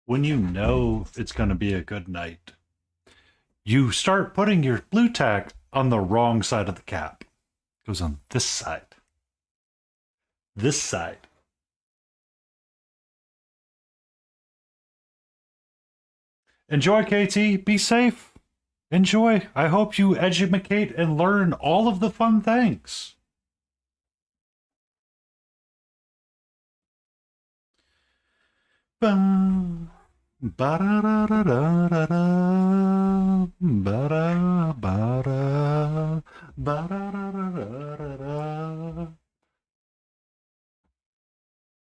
when you know it's going to be a good night, you start putting your blue tack on the wrong side of the cap. It goes on this side. This side. Enjoy, KT. Be safe. Enjoy. I hope you educate and learn all of the fun things. Bum. Ba-da-da-da-da-da-da. Ba-da, ba-da. Ba-da-da-da-da-da.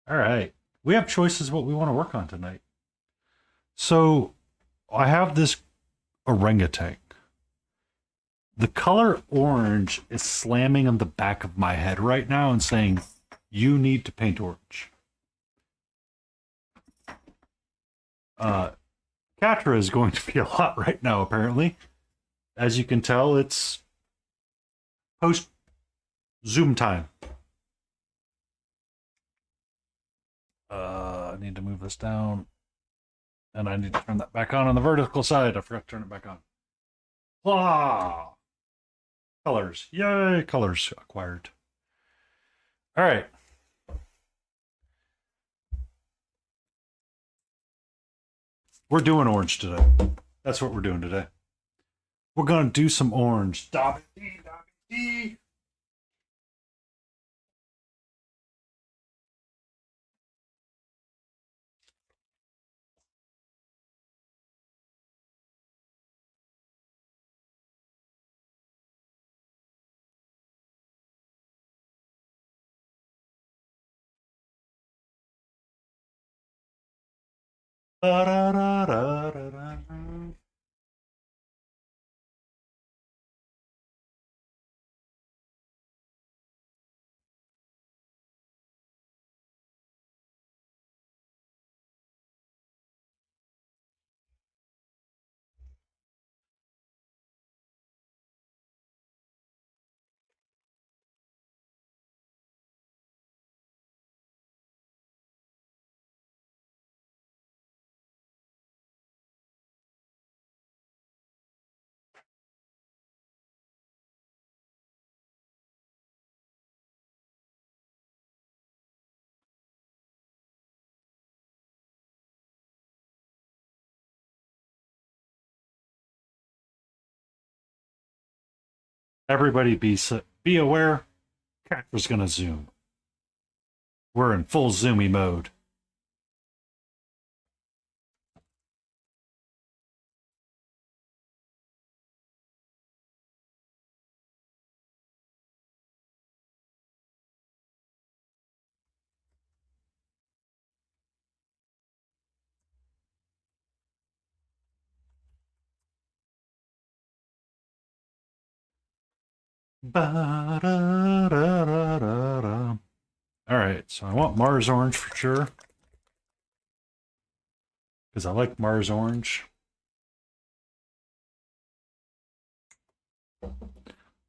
All right. We have choices what we want to work on tonight. So I have this orangutan. The color orange is slamming on the back of my head right now and saying, you need to paint orange. Catra is going to be a lot right now, apparently. As you can tell, it's post Zoom time. I need to move this down. And I need to turn that back on the vertical side. I forgot to turn it back on. Ah! Colors. Yay, colors acquired. All right. We're doing orange today. That's what we're doing today. We're going to do some orange. Stop it. Everybody be aware. Catra's going to zoom. We're in full zoomy mode. Ba-da-da-da-da. All right, so I want Mars orange for sure because I like Mars orange.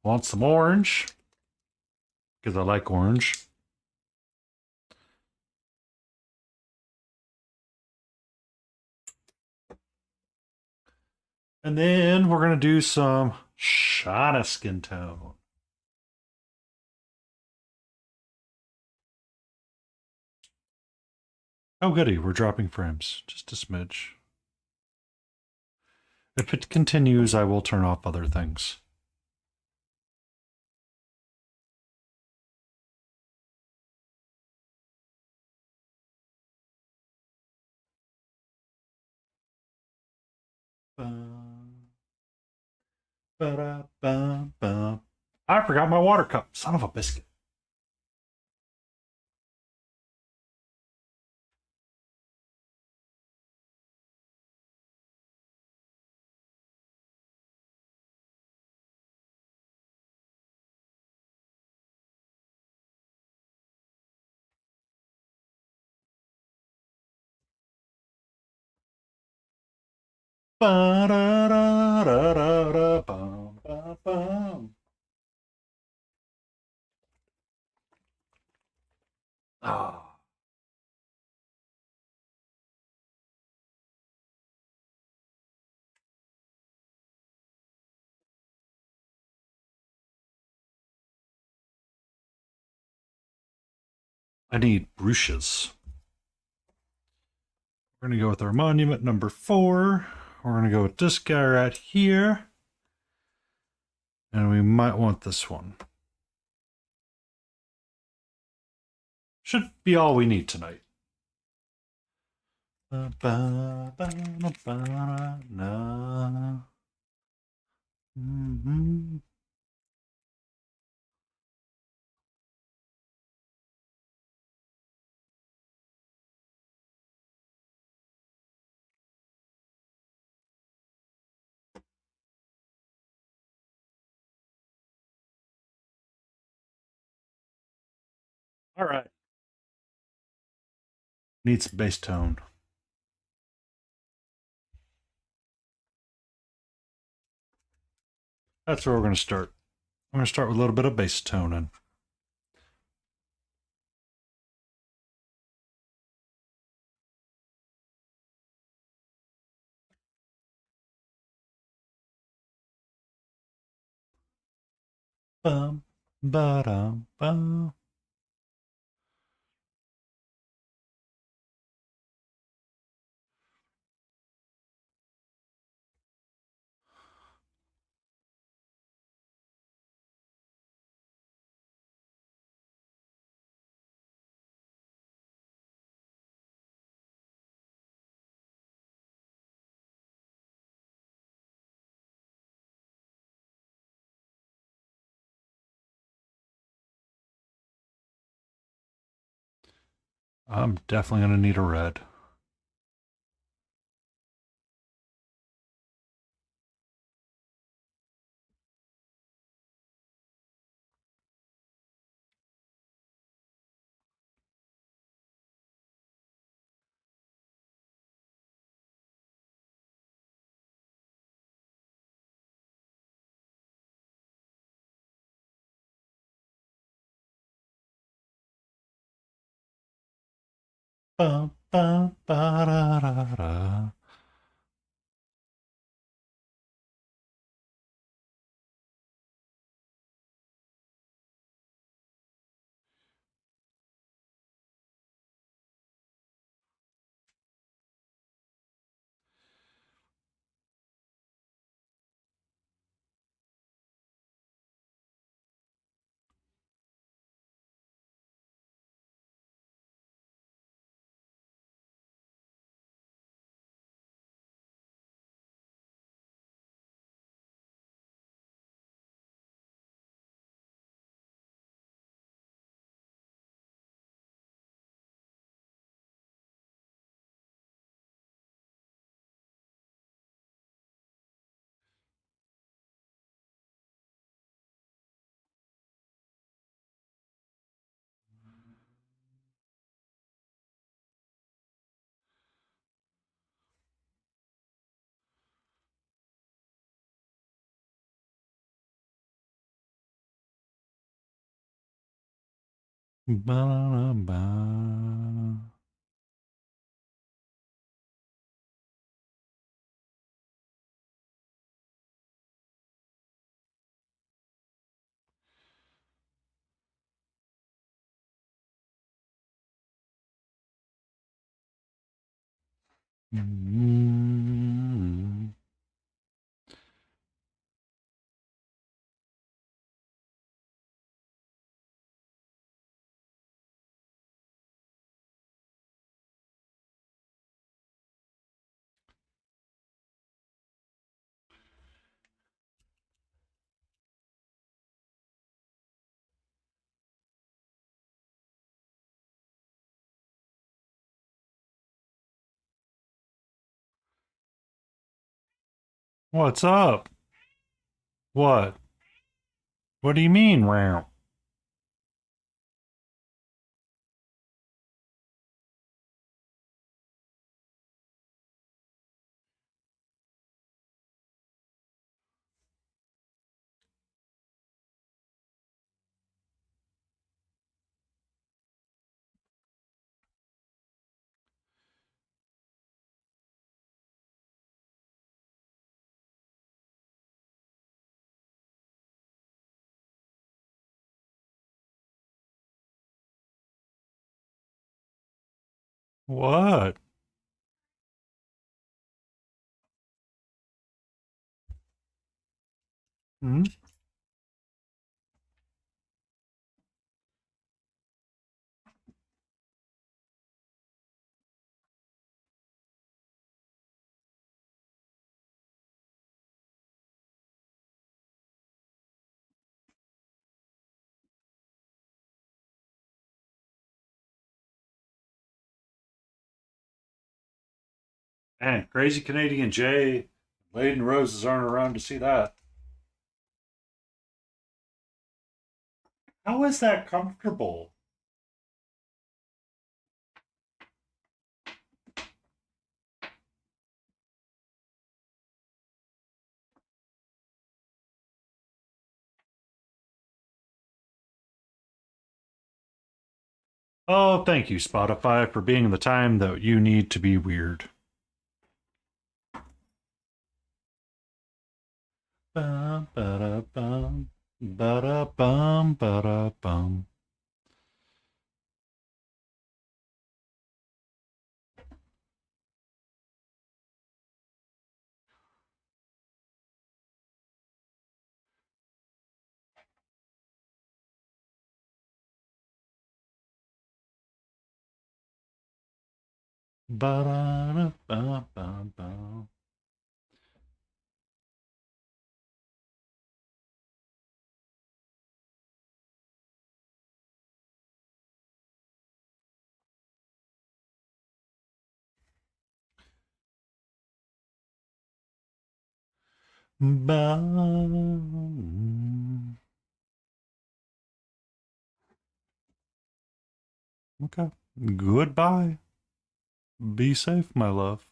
Want some orange because I like orange. And then we're going to do some shot of skin tone. Oh, goody, we're dropping frames. Just a smidge. If it continues, I will turn off other things. I forgot my water cup. Son of a biscuit. Ah. I need brooches. We're going to go with our monument number 4. We're going to go with this guy right here. And we might want this one. Should be all we need tonight. Mm-hmm. All right. Needs bass tone. That's where we're going to start. I'm going to start with a little bit of bass toning. Bum, ba-dum, bum. I'm definitely going to need a red. Bum, bum, ba-da-da-da. Ba-da-da-ba. Mm-hmm. What's up? What? What do you mean, wow? What? Hmm? And Crazy Canadian Jay, Lady Roses aren't around to see that. How is that comfortable? Oh, thank you, Spotify, for being the time that you need to be weird. Bum, ba-da, bum, ba-da, bum, ba-da, bum. Ba-da, bum, bum, bum. Bum. Okay. Goodbye. Be safe, my love.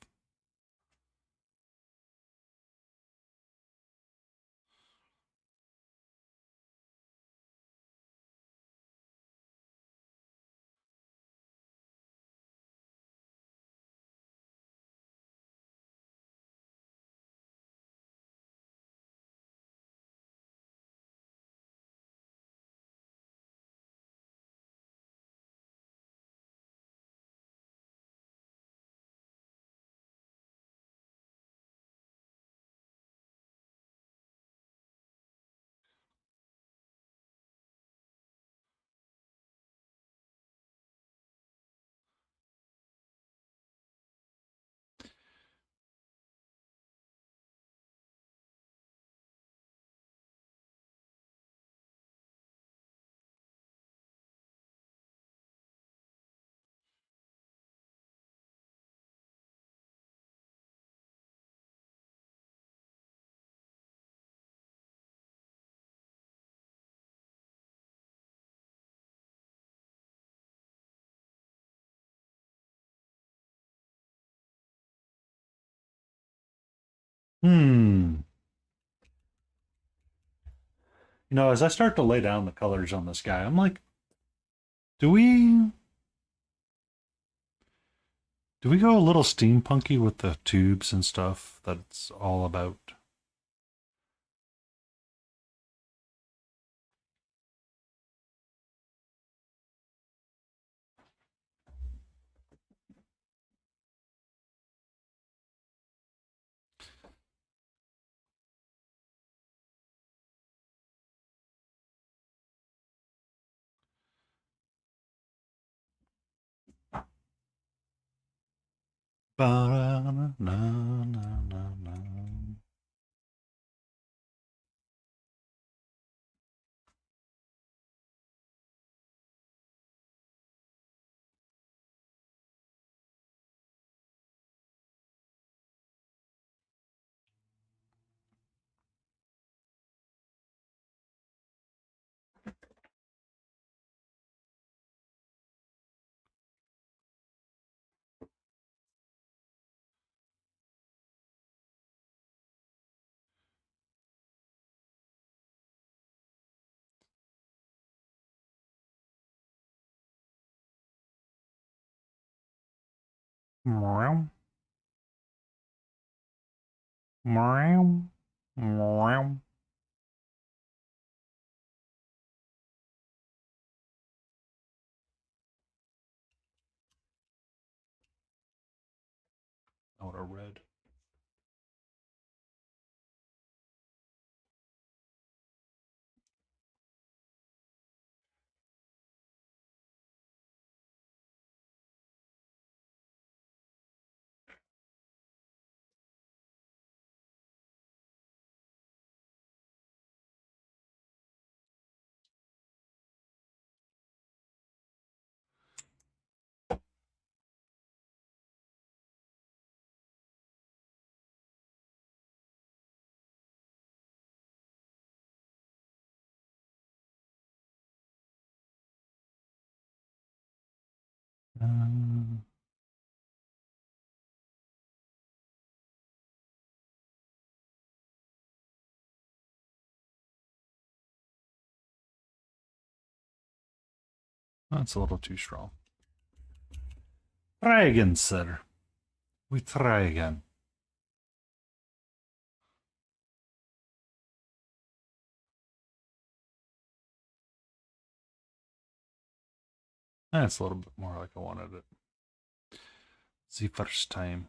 Hmm. As I start to lay down the colors on this guy, I'm like, do we do we go a little steampunky with the tubes and stuff that's all about? Ba-da-na-na-na-na-na. Meow, meow, meow. I want a red. That's a little too strong. Try again, sir. We try again. That's a little bit more like I wanted it. The first time.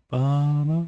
Ba-ba-da.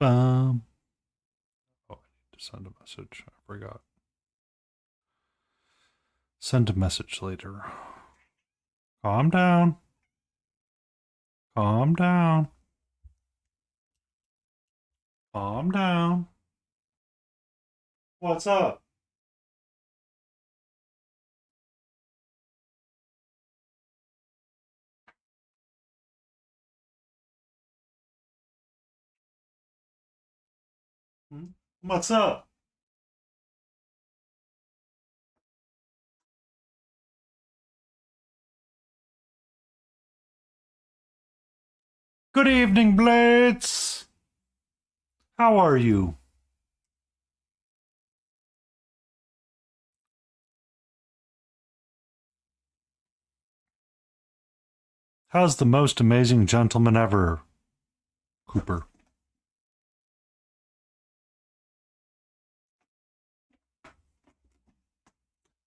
Bum. Oh, I need to send a message. I forgot. Send a message later. Calm down. Calm down. Calm down. What's up? What's up? Good evening, Blitz. How are you? How's the most amazing gentleman ever, Cooper?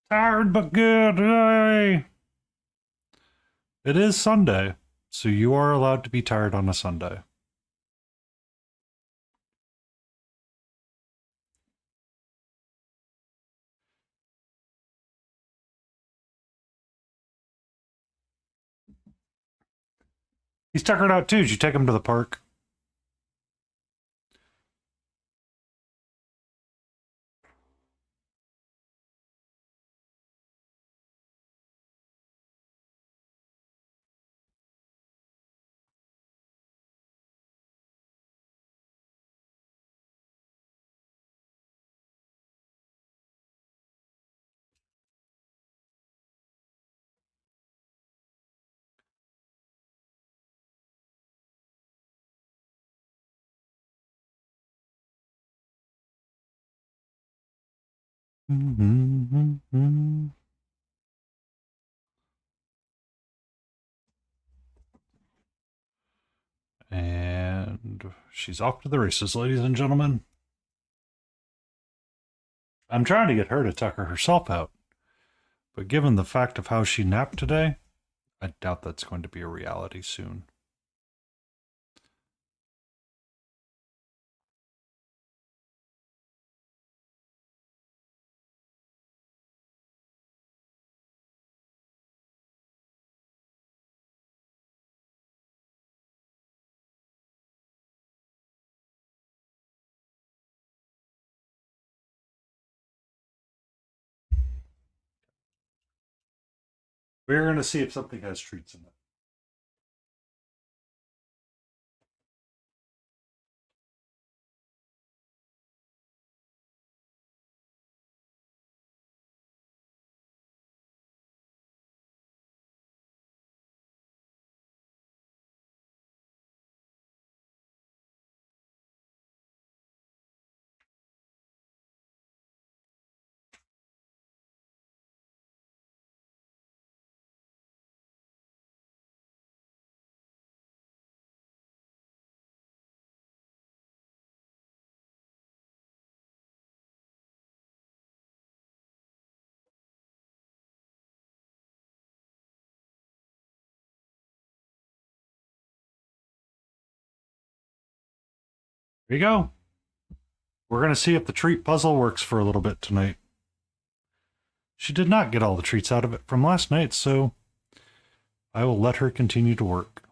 Tired but good. Yay! It is Sunday, so you are allowed to be tired on a Sunday. He's tuckered out too. Did you take him to the park? And she's off to the races, ladies and gentlemen. I'm trying to get her to tucker herself out, but given the fact of how she napped today, I doubt that's going to be a reality soon. We're going to see if something has treats in it. Here you go. We're going to see if the treat puzzle works for a little bit tonight. She did not get all the treats out of it from last night, so I will let her continue to work.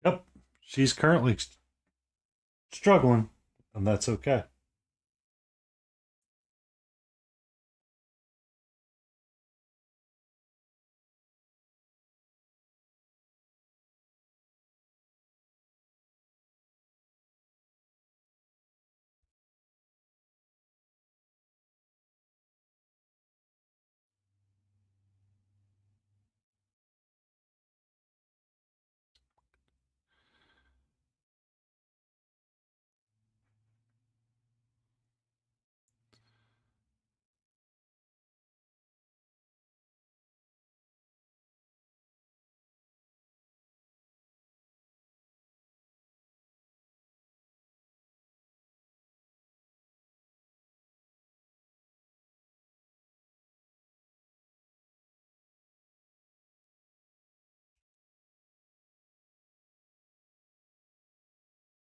Yep, she's currently struggling, and that's okay.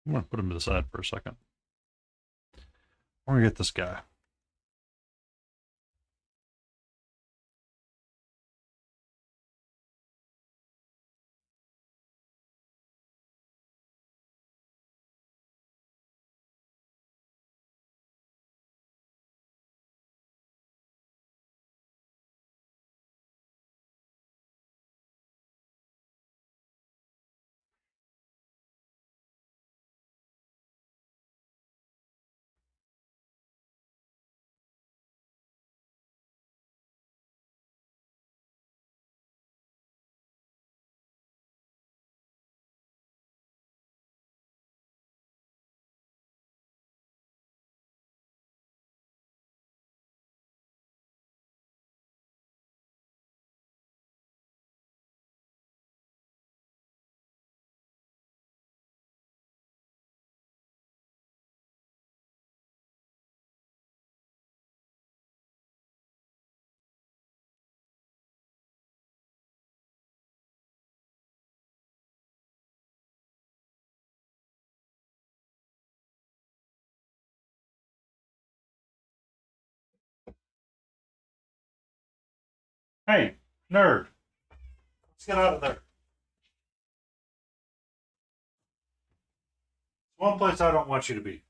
I'm going to put him to the side for a second. We're going to get this guy. Hey, nerd. Let's get out of there. It's one place I don't want you to be.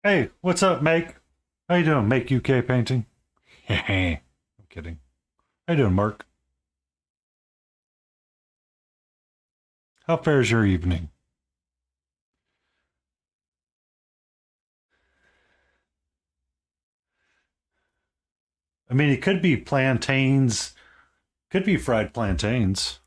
Hey, what's up, Make? How you doing, Make UK Painting? I'm kidding. How you doing, Mark? How fares your evening? I mean, it could be plantains. Could be fried plantains.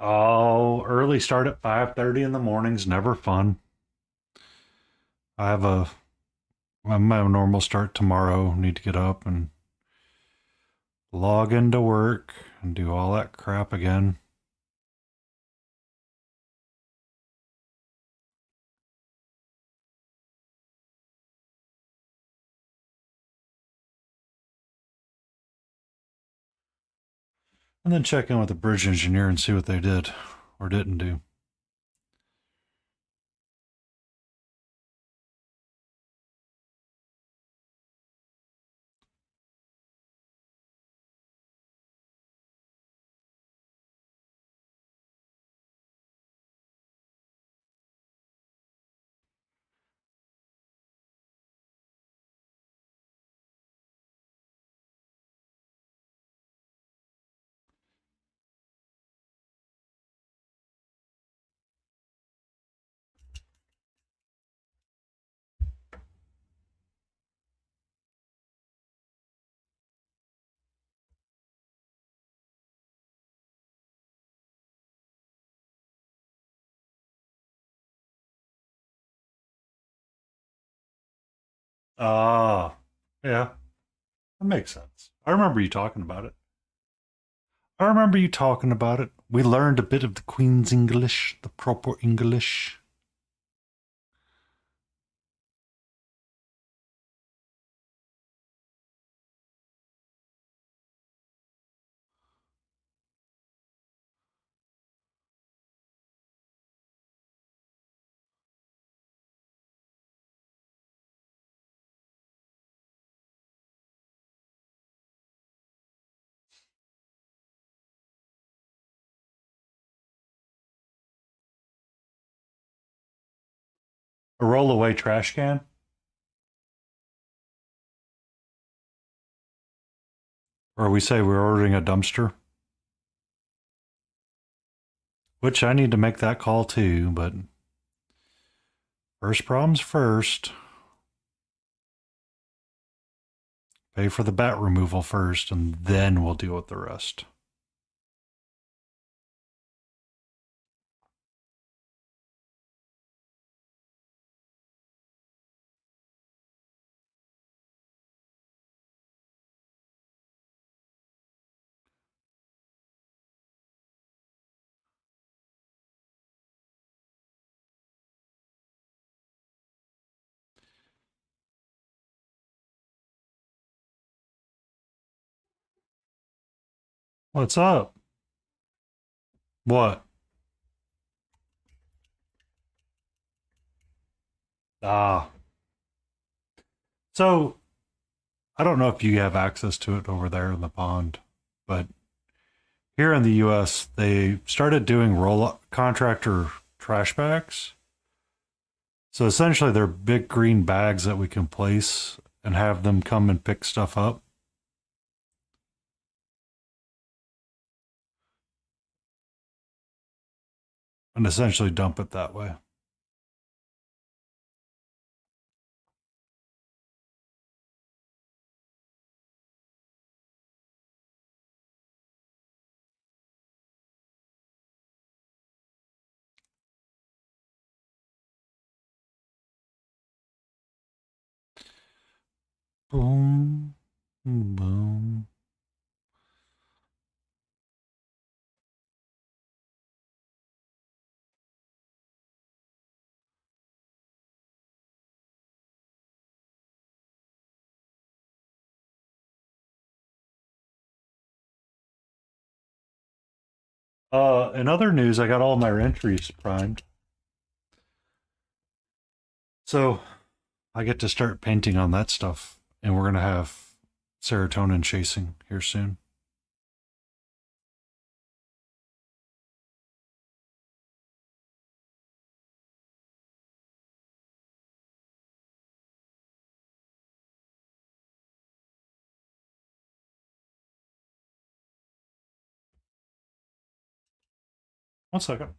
Oh, early start at 5:30 in the morning's never fun. I have a my normal start tomorrow. Need to get up and log into work and do all that crap again. And then check in with the bridge engineer and see what they did or didn't do. Ah, yeah, that makes sense. I remember you talking about it. I remember you talking about it. We learned a bit of the Queen's English, the proper English. A rollaway trash can, or we say we're ordering a dumpster, which I need to make that call too, but first problems first. Pay for the bat removal first, and then we'll deal with the rest. What's up? What? Ah. So, I don't know if you have access to it over there in the pond, but here in the US, they started doing roll contractor trash bags. So essentially, they're big green bags that we can place and have them come and pick stuff up. And essentially dump it that way. Boom, boom. In other news, I got all my entries primed. So I get to start painting on that stuff. And we're going to have serotonin chasing here soon. One second.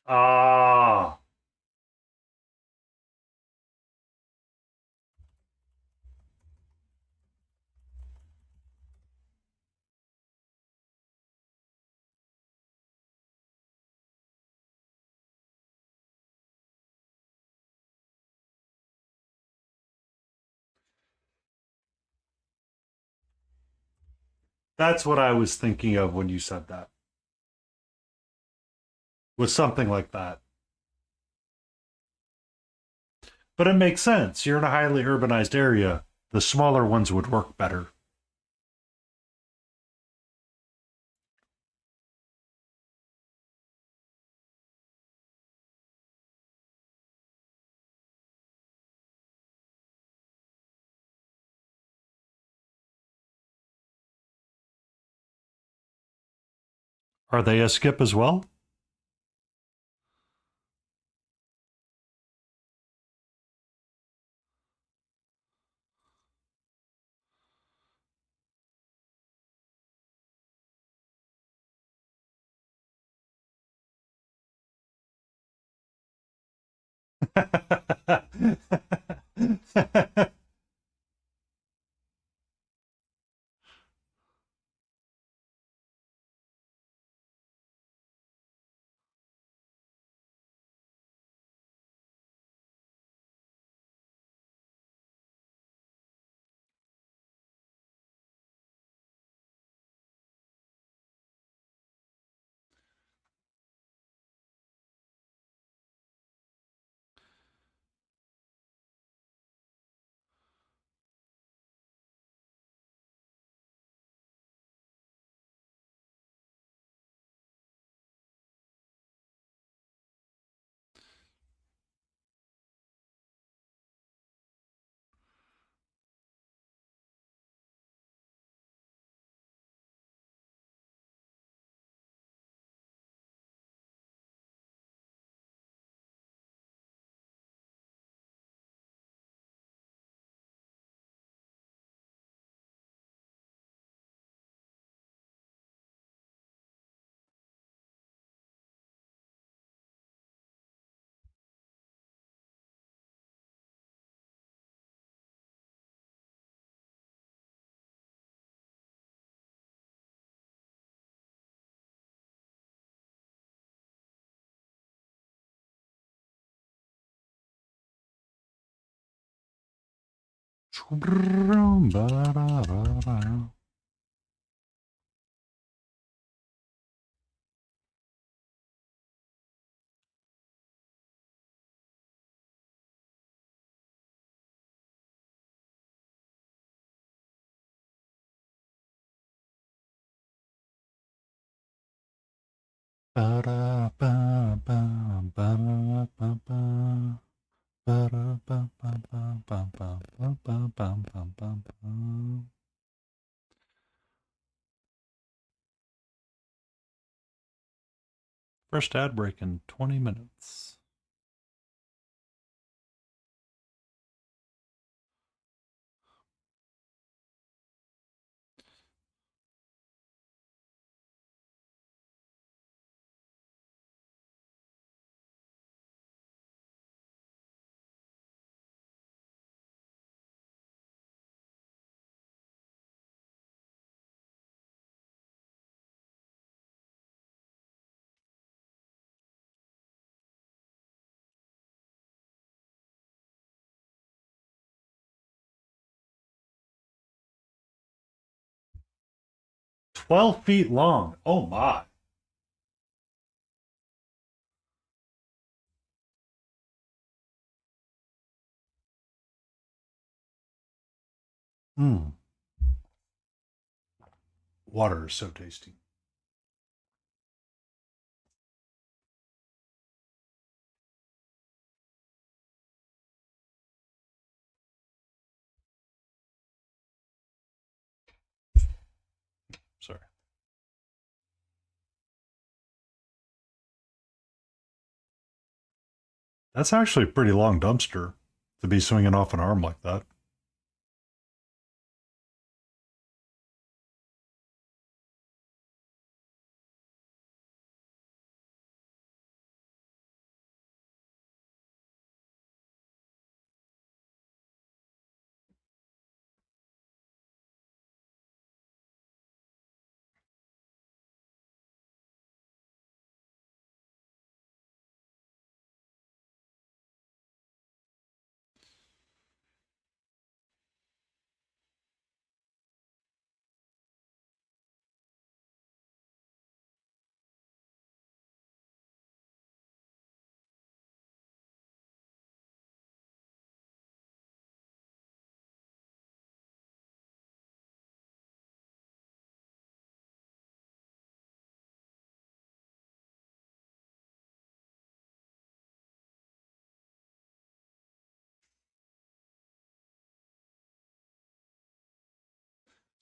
Ah, that's what I was thinking of when you said that. Was something like that. But it makes sense. You're in a highly urbanized area. The smaller ones would work better. Are they a skip as well? First ad break in 20 minutes. $12 feet long. Oh my. Mm. Water is so tasty. Sorry. That's actually a pretty long dumpster to be swinging off an arm like that.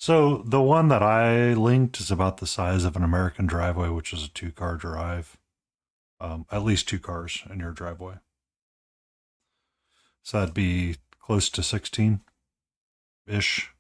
'So the one that I linked is about the size of an American driveway, which is a 2 car drive. At least 2 cars in your driveway. So that'd be close to 16 ish.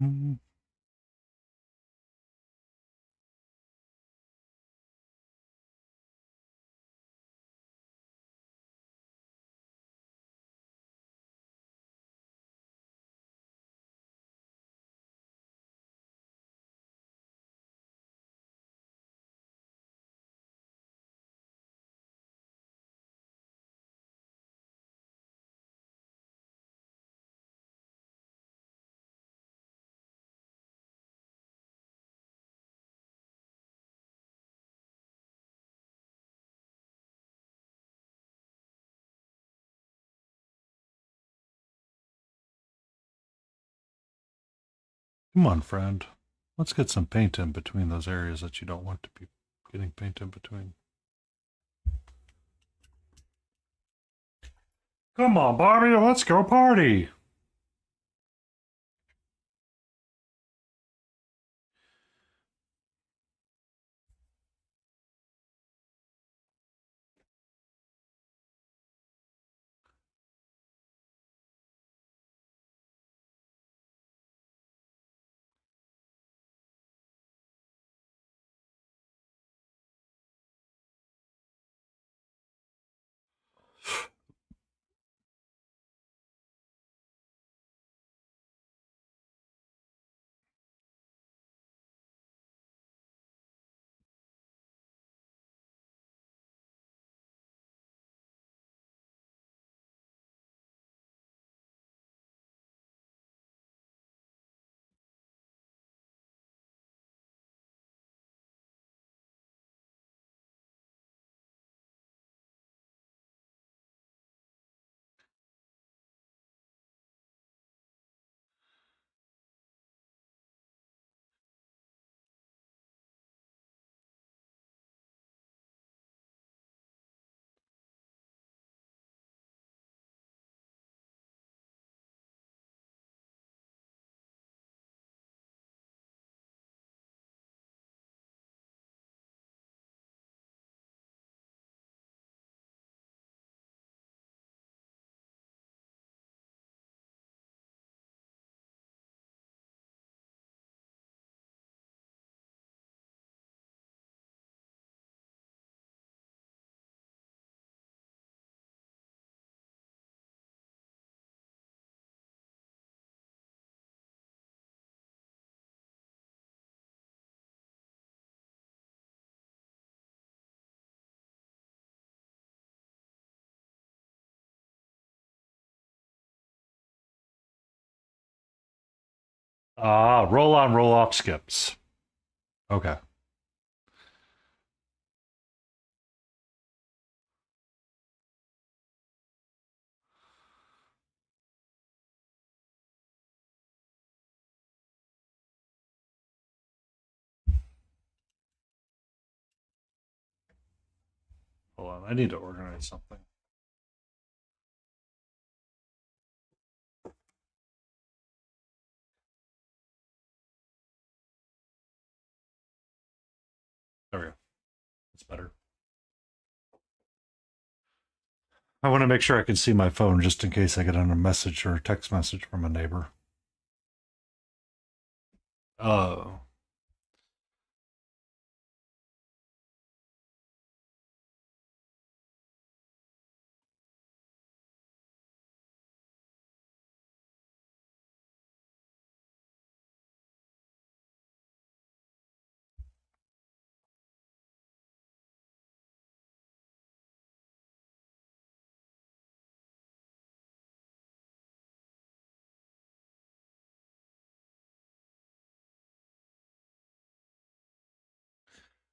Mm. Come on, friend. Let's get some paint in between those areas that you don't want to be getting paint in between. Come on, Bobby, let's go party. Ah, roll on, roll off skips. Okay. Hold on, I need to organize something. There we go. That's better. I want to make sure I can see my phone just in case I get on a message or a text message from a neighbor. Oh.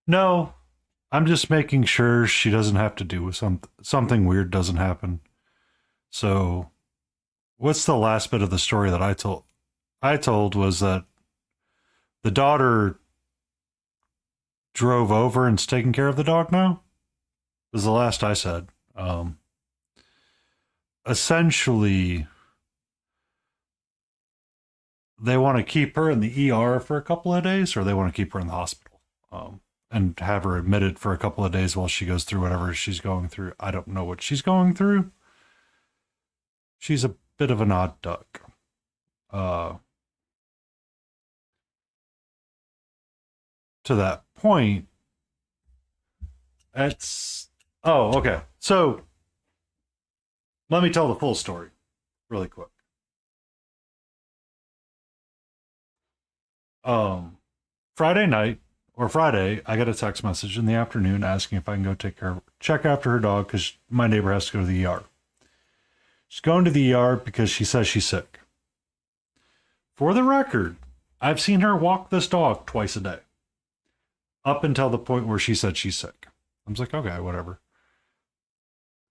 No, I'm just making sure she doesn't have to do with something weird doesn't happen. So, what's the last bit of the story that I told? I told was that the daughter drove over and's taking care of the dog now. Was the last I said. Essentially, they want to keep her in the ER for a couple of days, or they want to keep her in the hospital, and have her admitted for a couple of days while she goes through whatever she's going through. I don't know what she's going through. She's a bit of an odd duck. Uh, to that point, it's okay. So let me tell the full story really quick. Um, Friday night or Friday, I got a text message in the afternoon asking if I can go check after her dog because my neighbor has to go to the ER. She's going to the ER because she says she's sick. For the record, I've seen her walk this dog twice a day. Up until the point where she said she's sick. I was like, okay, whatever.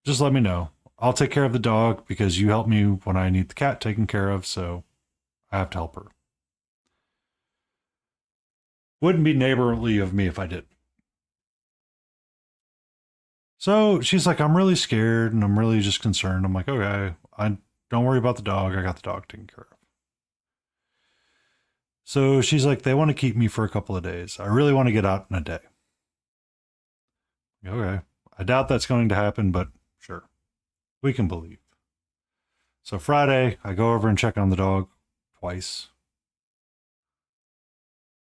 Just let me know. I'll take care of the dog because you help me when I need the cat taken care of, so I have to help her. Wouldn't be neighborly of me if I did. So she's like, I'm really scared and I'm really just concerned. I'm like, okay, I don't worry about the dog. I got the dog taken care of. So she's like, they want to keep me for a couple of days. I really want to get out in a day. Okay. I doubt that's going to happen, but sure. We can believe. So Friday, I go over and check on the dog twice.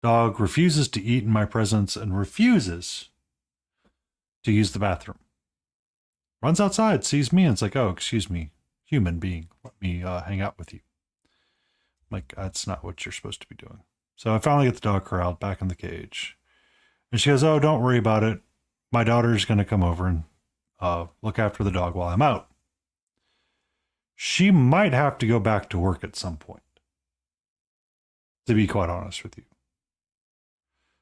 Dog refuses to eat in my presence and refuses to use the bathroom. Runs outside, sees me, and it's like, oh, excuse me, human being, let me hang out with you. Like, that's not what you're supposed to be doing. So I finally get the dog corralled back in the cage. And she goes, oh, don't worry about it. My daughter's going to come over and look after the dog while I'm out. She might have to go back to work at some point, to be quite honest with you.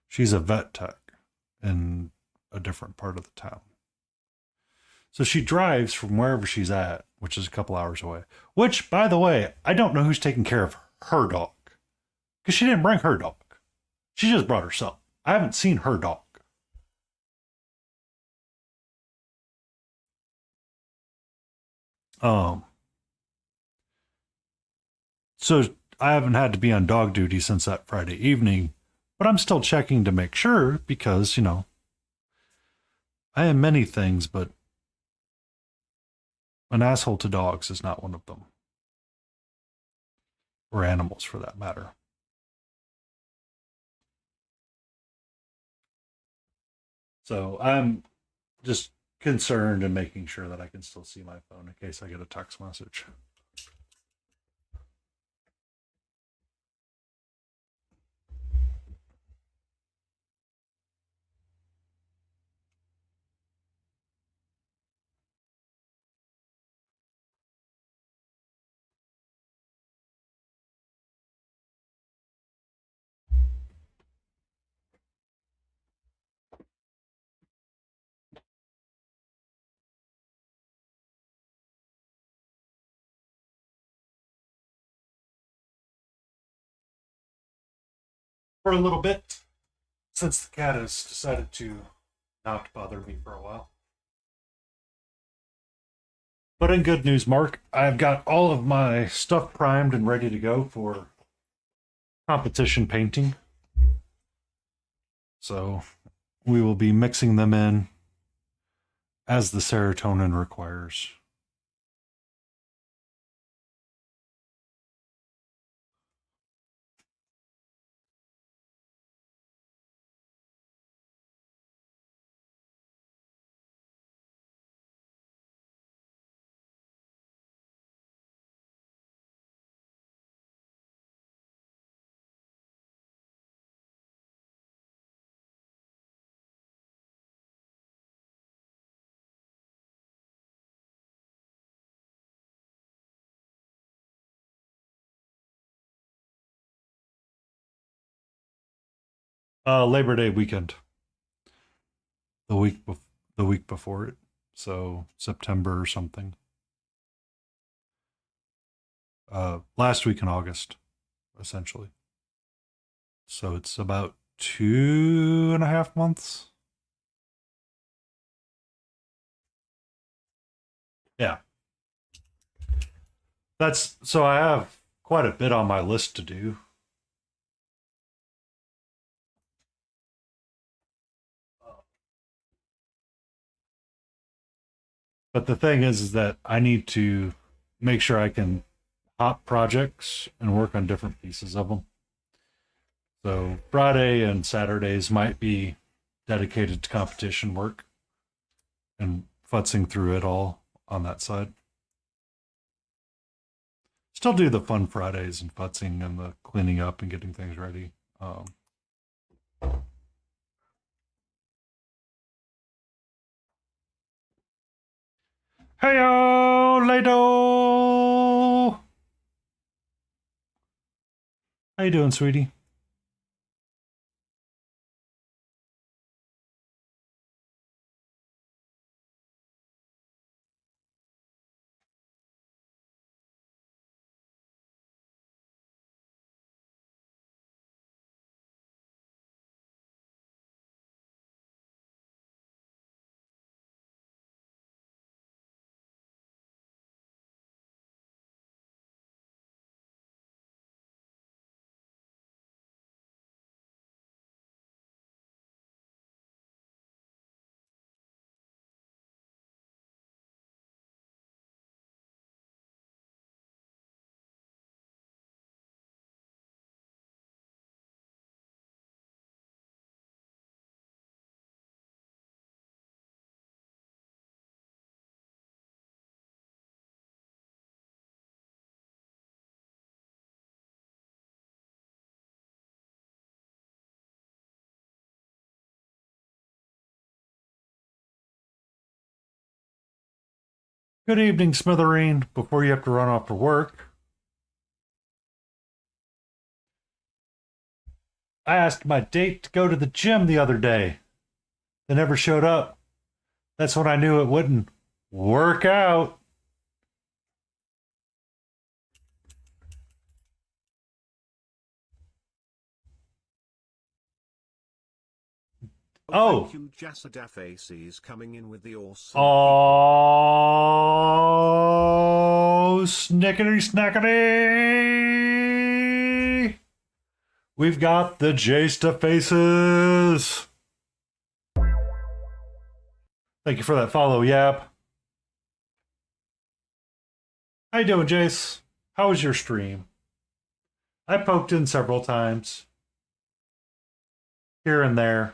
She's a vet tech in a different part of the town. So she drives from wherever she's at, which is a couple hours away. Which, by the way, I don't know who's taking care of her dog. Because she didn't bring her dog. She just brought herself. I haven't seen her dog. So I haven't had to be on dog duty since that Friday evening, but I'm still checking to make sure because, I am many things, but an asshole to dogs is not one of them. Or animals for that matter. So I'm just concerned and making sure that I can still see my phone in case I get a text message. For a little bit, since the cat has decided to not bother me for a while. But in good news, Mark, I've got all of my stuff primed and ready to go for competition painting. So we will be mixing them in as the serotonin requires. Labor Day weekend, the the week before it, so September or something. Last week in August, essentially. So it's about 2.5 months. Yeah, that's so I have quite a bit on my list to do. But the thing is that I need to make sure I can hop projects and work on different pieces of them. So Friday and Saturdays might be dedicated to competition work and futzing through it all on that side. Still do the fun Fridays and futzing and the cleaning up and getting things ready. Heyo, Lado! How you doing, sweetie? Good evening, Smithereen. Before you have to run off to work, I asked my date to go to the gym the other day. They never showed up. That's when I knew it wouldn't work out. Oh. Thank you, Jasadafaces, coming in with the awesome. Oh, snickety snackety! We've got the Jasta faces. Thank you for that follow, Yap. How you doing, Jace? How was your stream? I poked in several times. Here and there.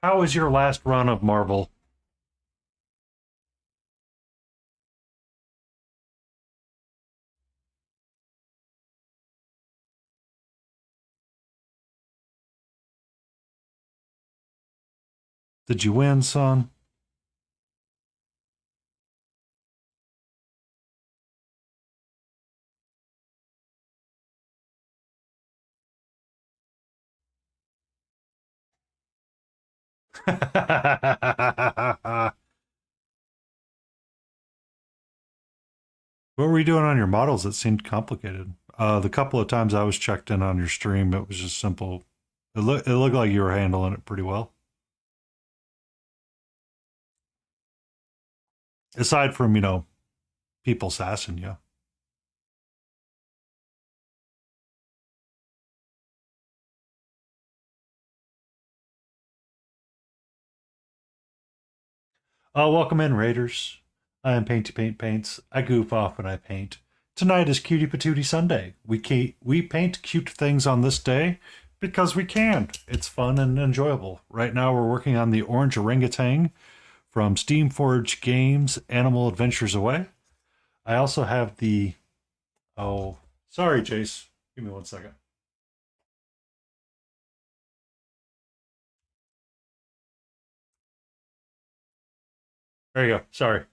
How was your last run of Marvel? Did you win, son? What were you doing on your models? It seemed complicated. The couple of times I was checked in on your stream, it was just simple. It looked like you were handling it pretty well. Aside from, people sassing you. Welcome in, Raiders. I am Painty Paint Paints. I goof off when I paint. Tonight is Cutie Patootie Sunday. We paint cute things on this day because we can. It's fun and enjoyable. Right now we're working on the orange orangutan from Steamforge Games Animal Adventures Away. I also have the... Oh, sorry, Chase. Give me 1 second. There you go. Sorry.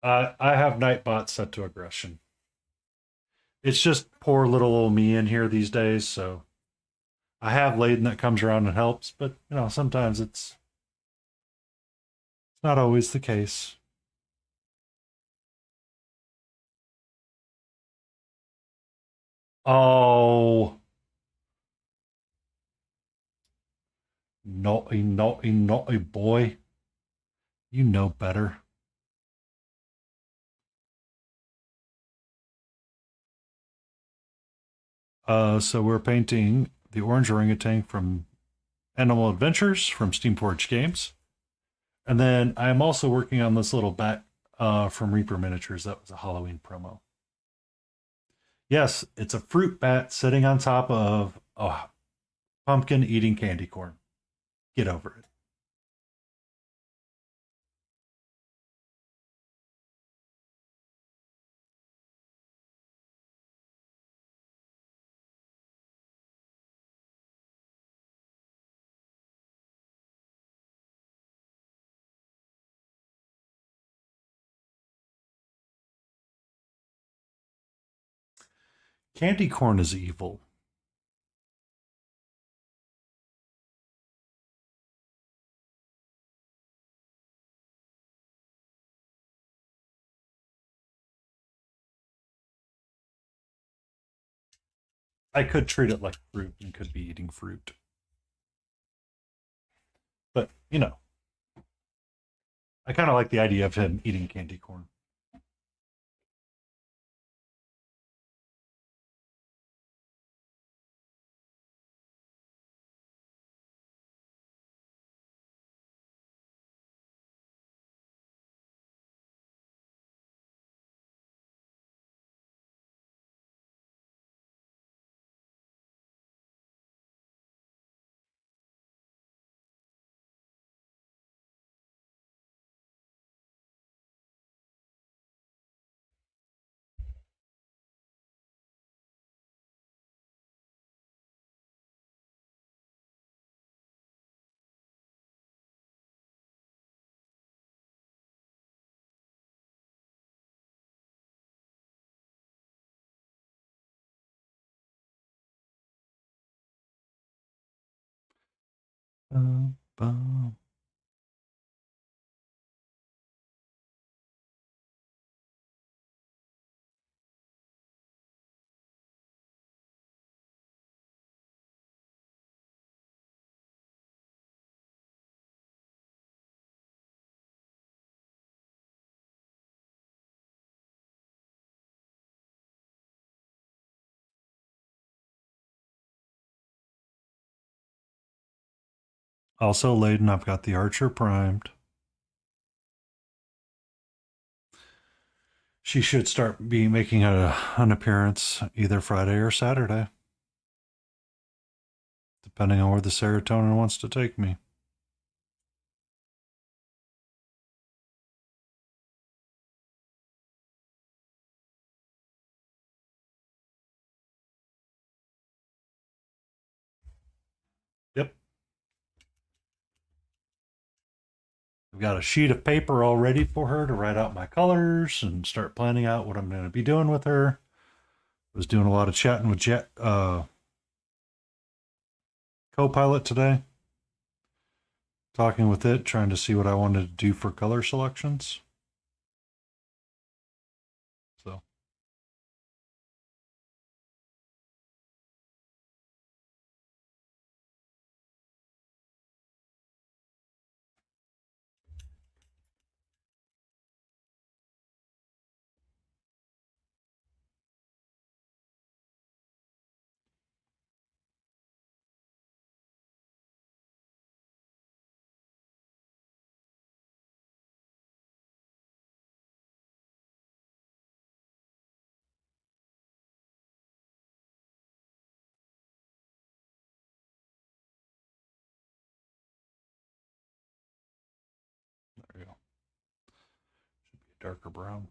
I have Nightbot set to aggression. It's just poor little old me in here these days, so I have Layden that comes around and helps, but sometimes it's not always the case. Oh, naughty, naughty, naughty boy. You know better. So we're painting the orange orangutan from Animal Adventures from Steamforged Games. And then I'm also working on this little bat from Reaper Miniatures. That was a Halloween promo. Yes, it's a fruit bat sitting on top of a pumpkin eating candy corn. Get over it. Candy corn is evil. I could treat it like fruit and could be eating fruit. But, I kind of like the idea of him eating candy corn. Bum, bum. Also, Layden, I've got the Archer primed. She should start be making an appearance either Friday or Saturday, depending on where the serotonin wants to take me. Yep. I've got a sheet of paper all ready for her to write out my colors and start planning out what I'm going to be doing with her. I was doing a lot of chatting with Copilot today, talking with it, trying to see what I wanted to do for color selections. So, there you go. Should be a darker brown.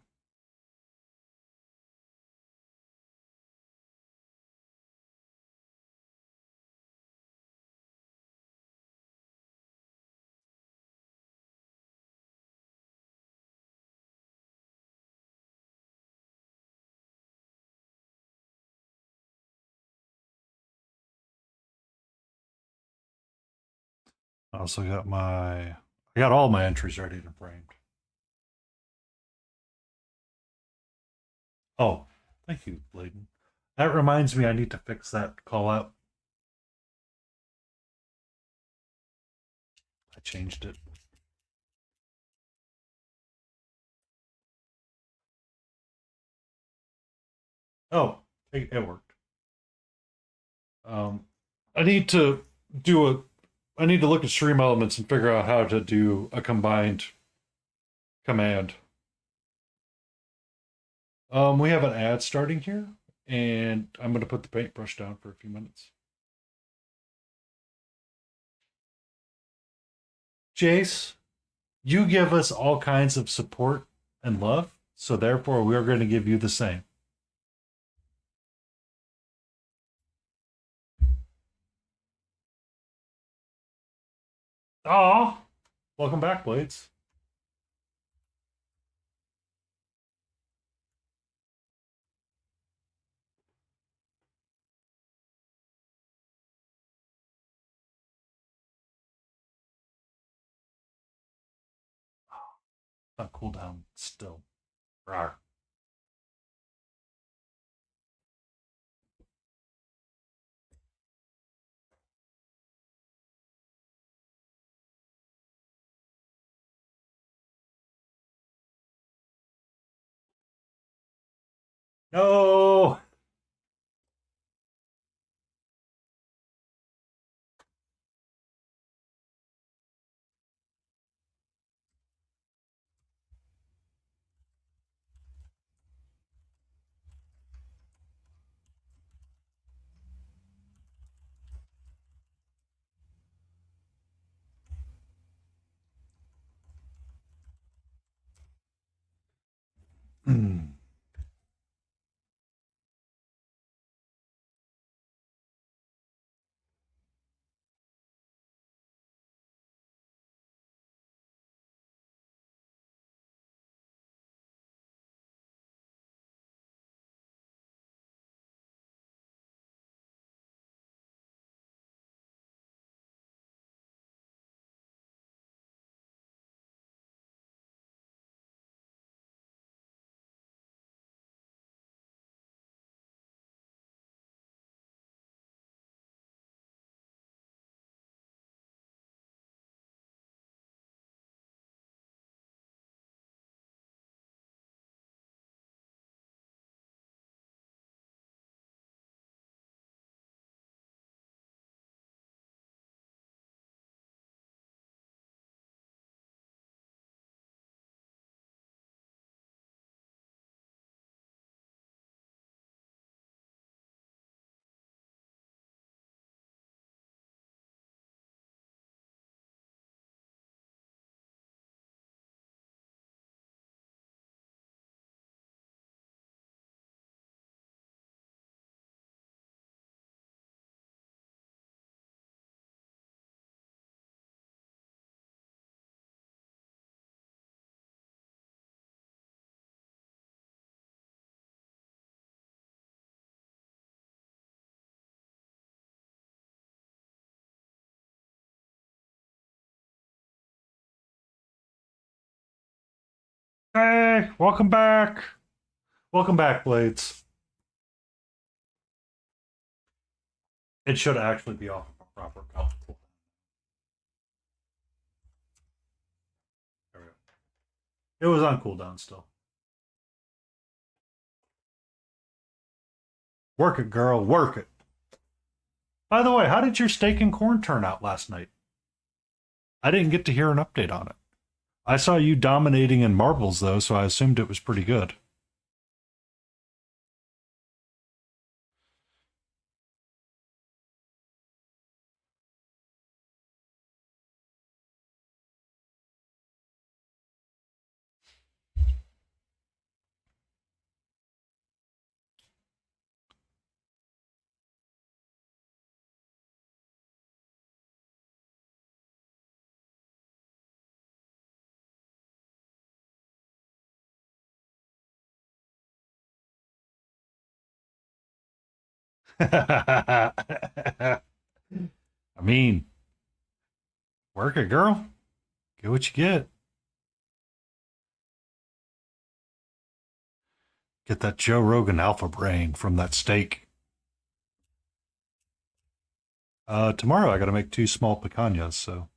I also got I got all my entries ready to framed. Oh, thank you, Layden. That reminds me, I need to fix that call out. I changed it. Oh, it worked. Um, I need to do a. I need to look at stream elements and figure out how to do a combined command. We have an ad starting here, and I'm going to put the paintbrush down for a few minutes. Jace, you give us all kinds of support and love, so therefore we're going to give you the same. Aw, welcome back, Blades. Not cooldown still. Rawr. No. Hmm. Hey, welcome back. Welcome back, Blades. It should actually be off of a proper count. There we go. It was on cooldown still. Work it, girl. Work it. By the way, how did your steak and corn turn out last night? I didn't get to hear an update on it. I saw you dominating in marbles, though, so I assumed it was pretty good. I mean, work it, girl. Get what you get. Get that Joe Rogan alpha brain from that steak. Tomorrow I got to make 2 small picanhas, so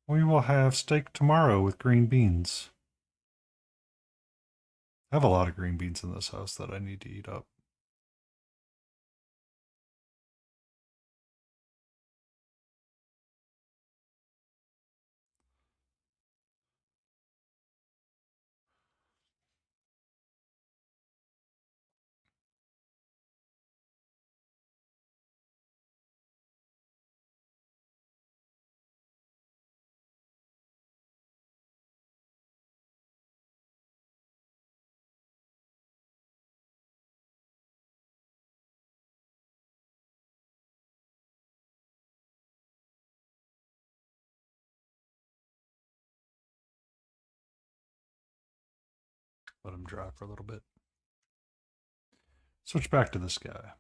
we will have steak tomorrow with green beans. I have a lot of green beans in this house that I need to eat up. Let him dry for a little bit. Switch back to this guy.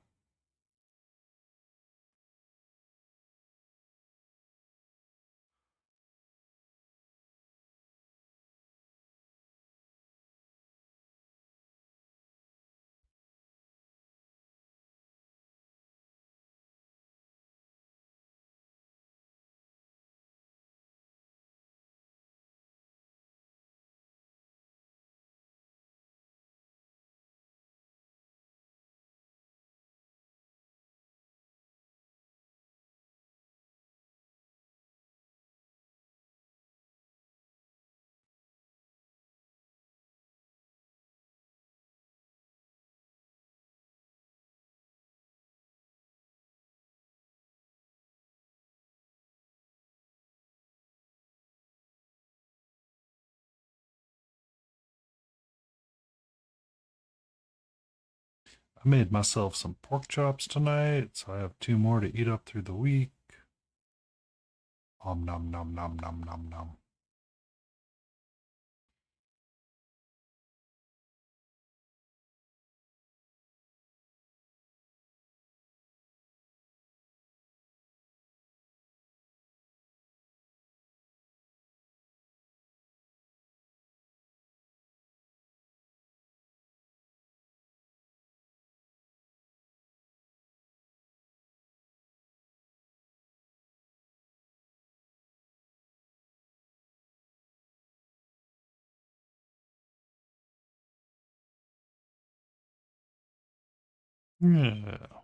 I made myself some pork chops tonight, so I have 2 more to eat up through the week. Om nom nom nom nom nom nom. Yeah.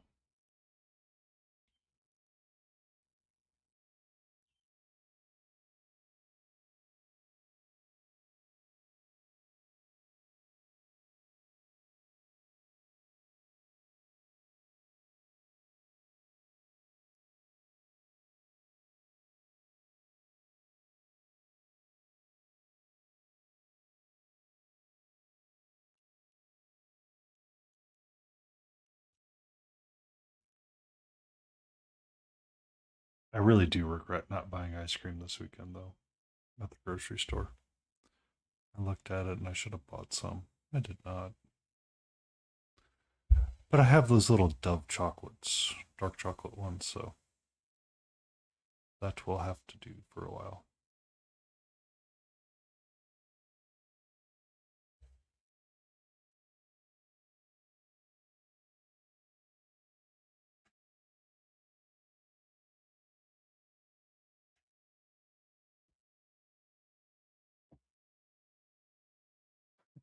I really do regret not buying ice cream this weekend, though, at the grocery store. I looked at it and I should have bought some. I did not. But I have those little Dove chocolates, dark chocolate ones, so that will have to do for a while.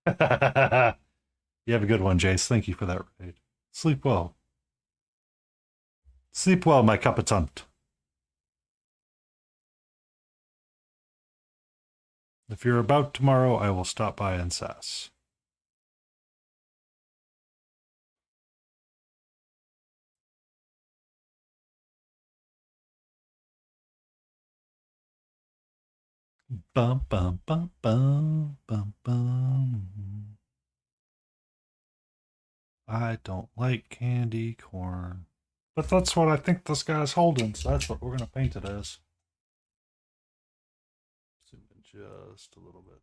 You have a good one, Jace. Thank you for that raid. Sleep well. Sleep well, my Capitant. If you're about tomorrow, I will stop by and sass. Bum bum bum bum bum bum. I don't like candy corn. But that's what I think this guy's holding, so that's what we're gonna paint it as. Zoom in just a little bit.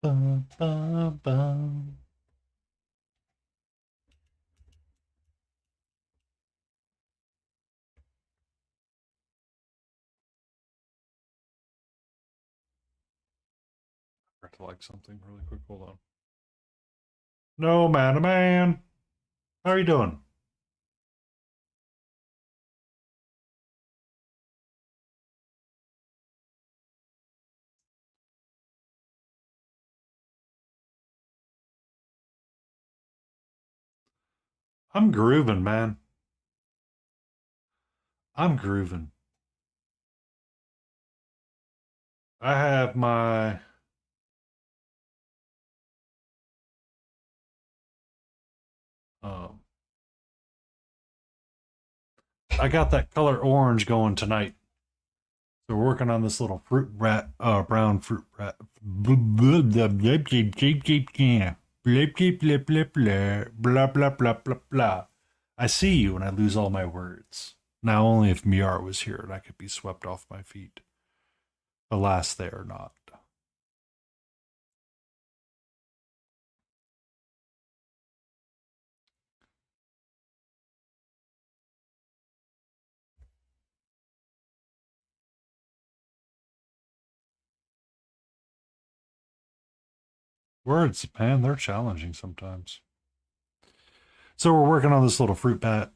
Bum, bum, bum. I have to like something really quick. Hold on. No, man. How are you doing? I'm grooving, man. I'm grooving. I have my um I got that color orange going tonight. So we're working on this little fruit rat brown fruit rat blah blah blah blah blah blah blah blah blah. I see you and I lose all my words. Now only if Miar was here and I could be swept off my feet. Alas, they are not. Words, man, they're challenging sometimes. So we're working on this little fruit bat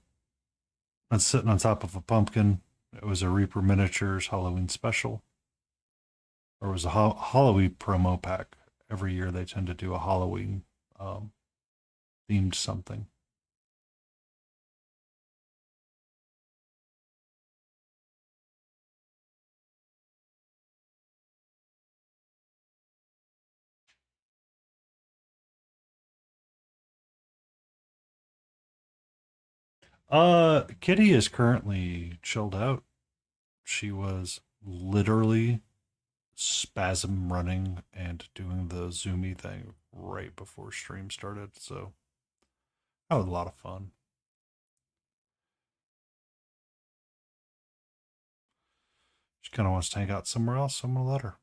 that's sitting on top of a pumpkin. It was a Reaper Miniatures Halloween special. Or it was a Halloween promo pack. Every year they tend to do a Halloween um, themed something. Kitty is currently chilled out. She was literally spasm running and doing the zoomy thing right before stream started. So that was a lot of fun. She kind of wants to hang out somewhere else, so I'm gonna let her.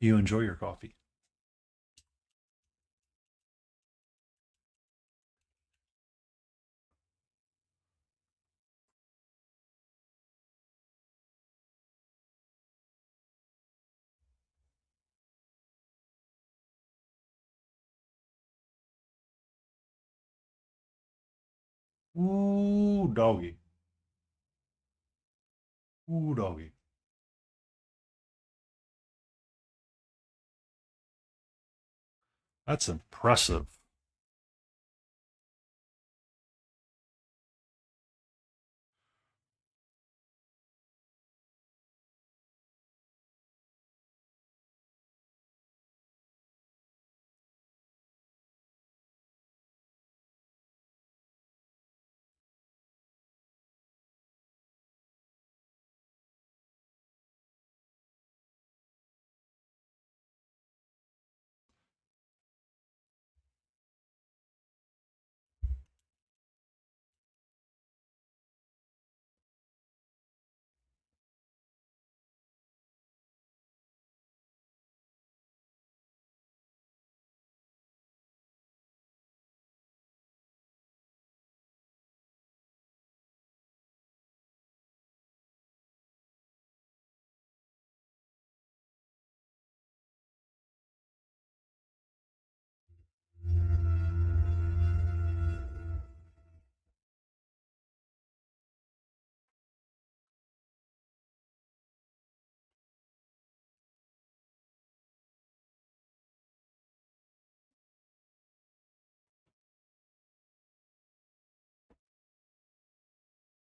You enjoy your coffee. Ooh, doggy. Ooh, doggy. That's impressive.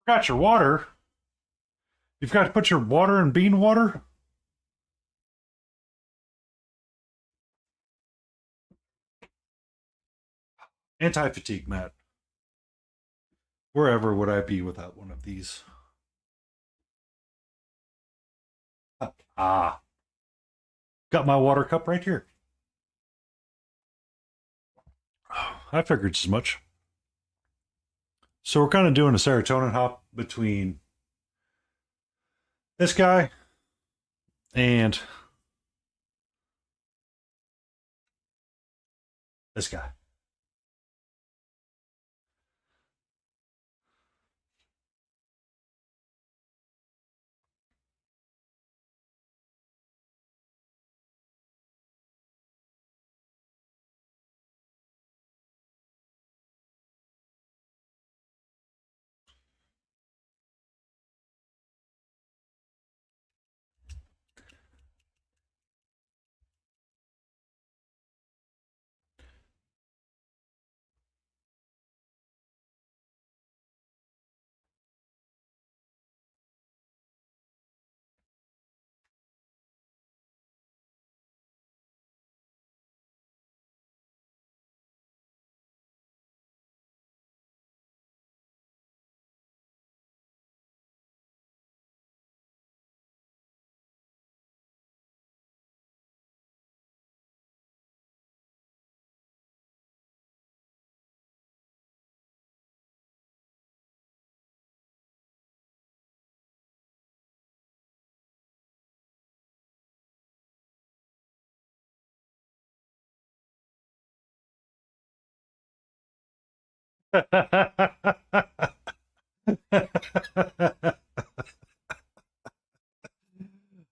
Got your water. You've got to put your water in bean water. Anti fatigue mat. Wherever would I be without one of these? Ah, got my water cup right here. I figured as much. So we're kind of doing a serotonin hop between this guy and this guy.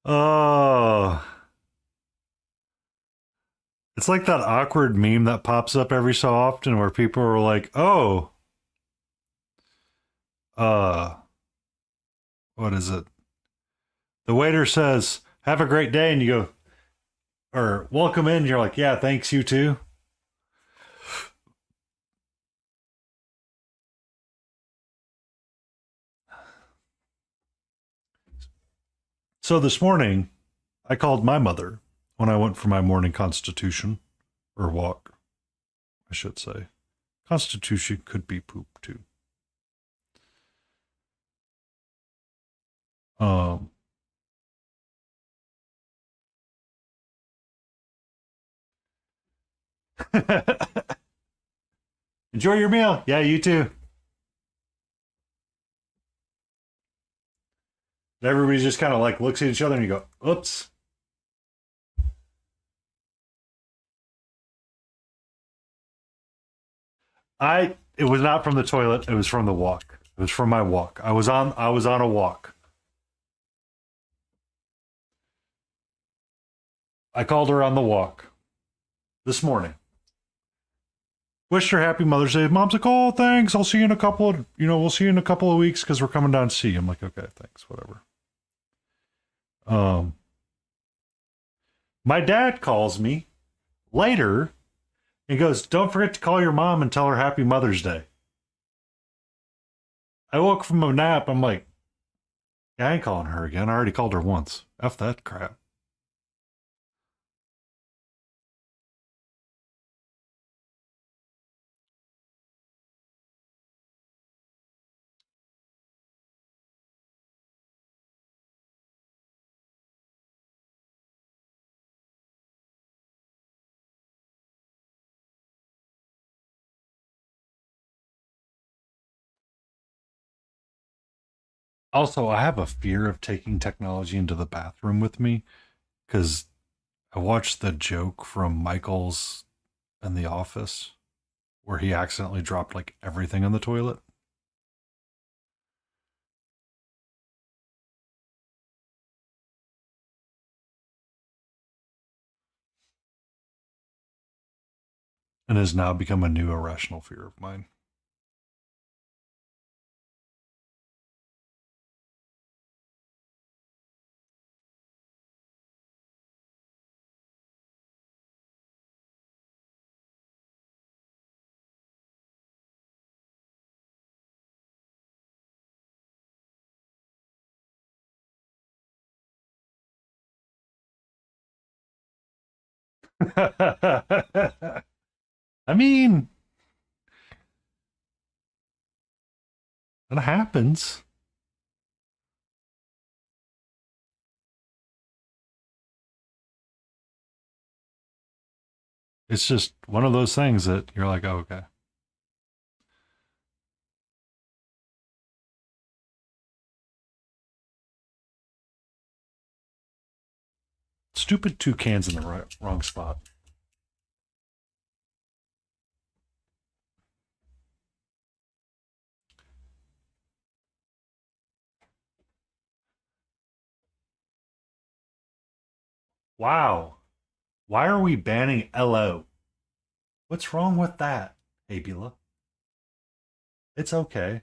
Oh, it's like that awkward meme that pops up every so often where people are like, "Oh, uh, what is it?" The waiter says, "Have a great day," and you go, or "Welcome in." And you're like, "Yeah, thanks, you too." So this morning, I called my mother when I went for my morning constitution or walk, I should say. Constitution could be poop too. Um, enjoy your meal. Yeah, you too. Everybody just kind of like looks at each other and you go, "Oops." It was not from the toilet. It was from the walk. It was from my walk. I was on a walk. I called her on the walk this morning. Wished her happy Mother's Day. Mom's like, "Oh, thanks. I'll see you in a couple of, we'll see you in a couple of weeks because we're coming down to see you." I'm like, "Okay, thanks, whatever." Um, my dad calls me later and goes, "Don't forget to call your mom and tell her happy Mother's Day." I woke from a nap. I'm like, "Yeah, I ain't calling her again. I already called her once. F that crap." Also, I have a fear of taking technology into the bathroom with me because I watched the joke from Michael's in The Office where he accidentally dropped like everything in the toilet. And has now become a new irrational fear of mine. I mean, it happens. It's just one of those things that you're like, "Oh, okay." Stupid two cans in the wrong spot. Wow. Why are we banning LO? What's wrong with that, Abula? It's okay.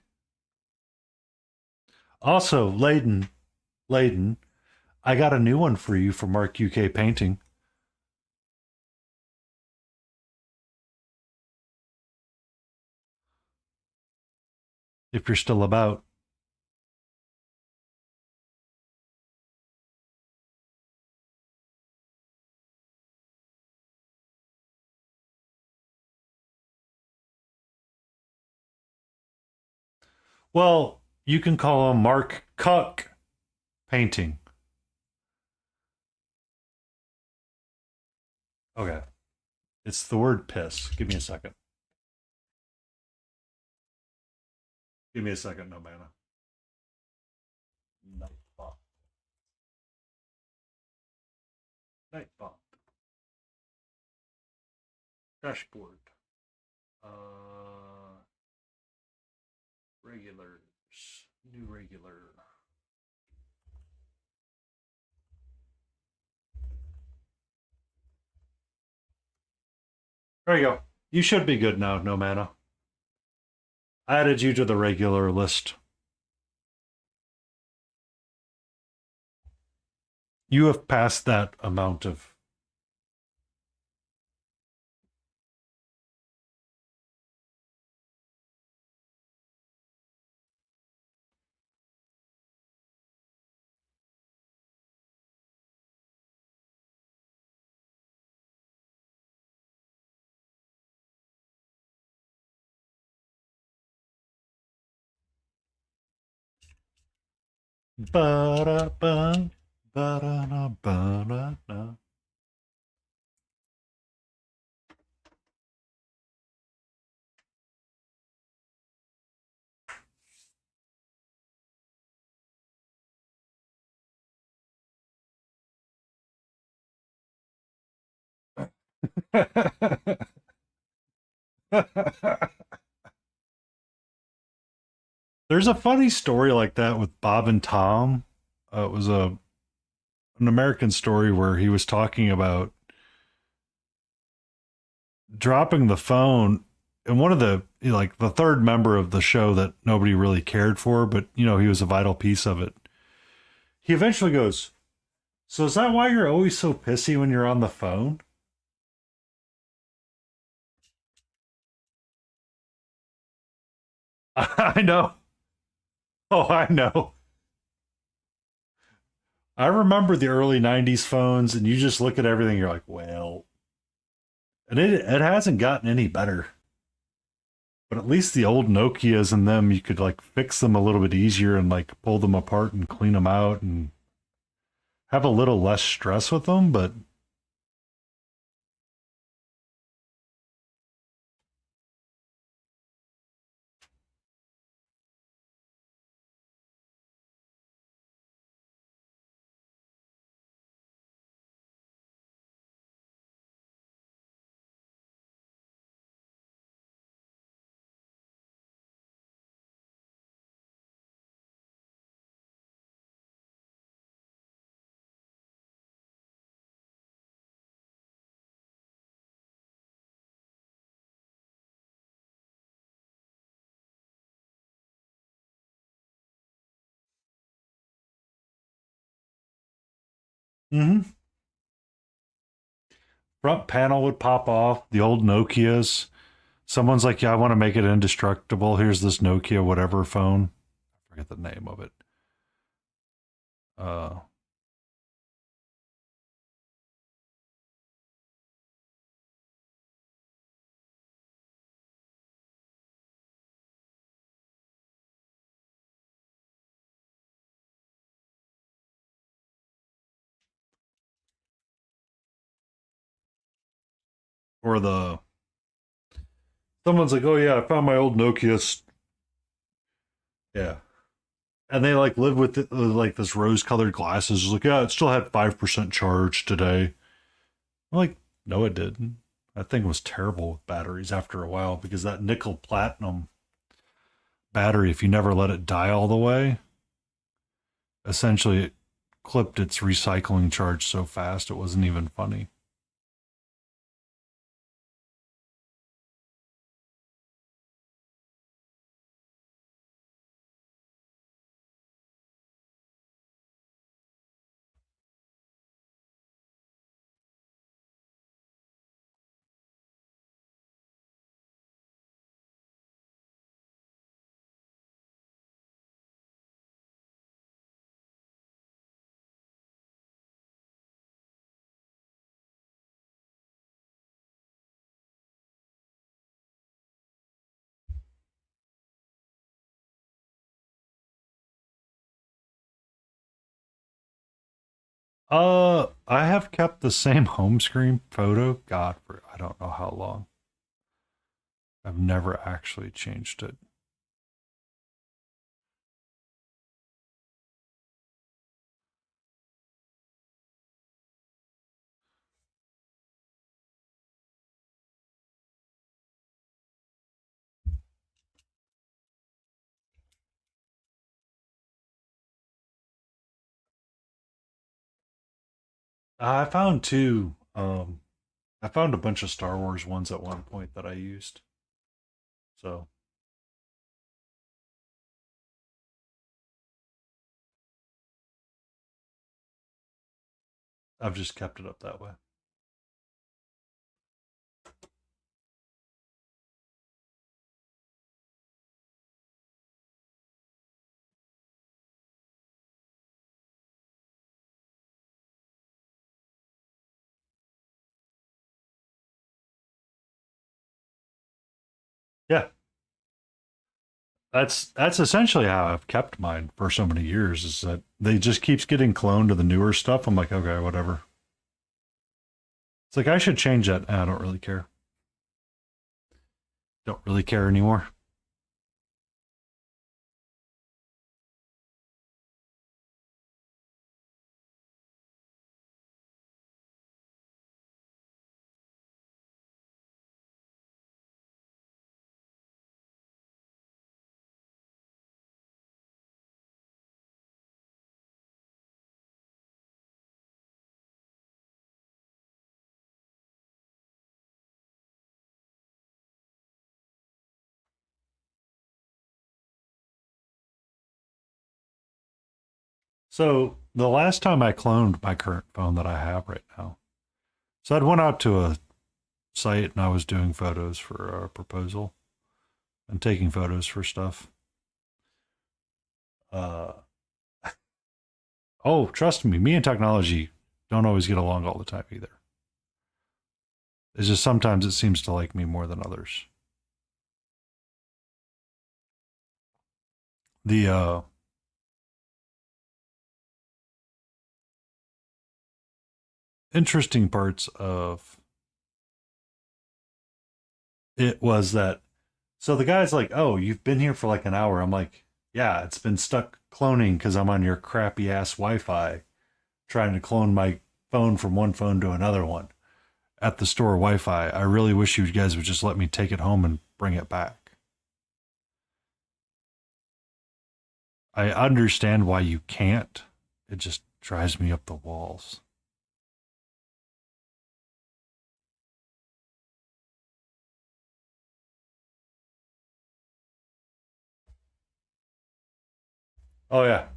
Also, Layden, I got a new one for you from Mark UK Painting. If you're still about. Well, you can call him Mark Cuck Painting. Okay. It's the word piss. Give me a second. Give me a second, no mana. Nightbot. Nightbot. Dashboard. Regulars. New regular. There you go. You should be good now, no mana. I added you to the regular list. You have passed that amount of. Ba-da-ba, ba-da-da-ba-da-da. There's a funny story like that with Bob and Tom. It was an American story where he was talking about dropping the phone, and one of the like the third member of the show that nobody really cared for, but he was a vital piece of it. He eventually goes, "So is that why you're always so pissy when you're on the phone?" I know. Oh, I know. I remember the early 90s phones, and you just look at everything, you're like, well, and it hasn't gotten any better. But at least the old Nokias and them, you could like fix them a little bit easier and like pull them apart and clean them out and have a little less stress with them. But mm-hmm. Front panel would pop off, the old Nokias. Someone's like, yeah, I want to make it indestructible. Here's this Nokia whatever phone. I forget the name of it. Uh, or the someone's like, oh yeah, I found my old Nokia. Yeah. and they like live with like this rose-colored glasses. It's like, yeah, it still had 5% charge today. I'm like, no, it didn't. That thing was terrible with batteries after a while because that nickel platinum battery, if you never let it die all the way, essentially it clipped its recycling charge so fast it wasn't even funny. I have kept the same home screen photo, God, for I don't know how long. I've never actually changed it. I found two. I found a bunch of Star Wars ones at one point that I used. So I've just kept it up that way. Yeah, that's essentially how I've kept mine for so many years. Is that they just keeps getting cloned to the newer stuff. I'm like, okay, whatever. It's like I should change that. I don't really care. Don't really care anymore. So the last time I cloned my current phone that I have right now, so I'd went out to a site and I was doing photos for a proposal and taking photos for stuff. Uh, oh, trust me and technology don't always get along all the time either. It's just sometimes it seems to like me more than others. The interesting parts of it was that so the guy's like, "Oh, you've been here for like an hour." I'm like, "Yeah, it's been stuck cloning because I'm on your crappy ass Wi-Fi trying to clone my phone from one phone to another one at the store Wi-Fi. I really wish you guys would just let me take it home and bring it back." I understand why you can't. It just drives me up the walls. Oh yeah.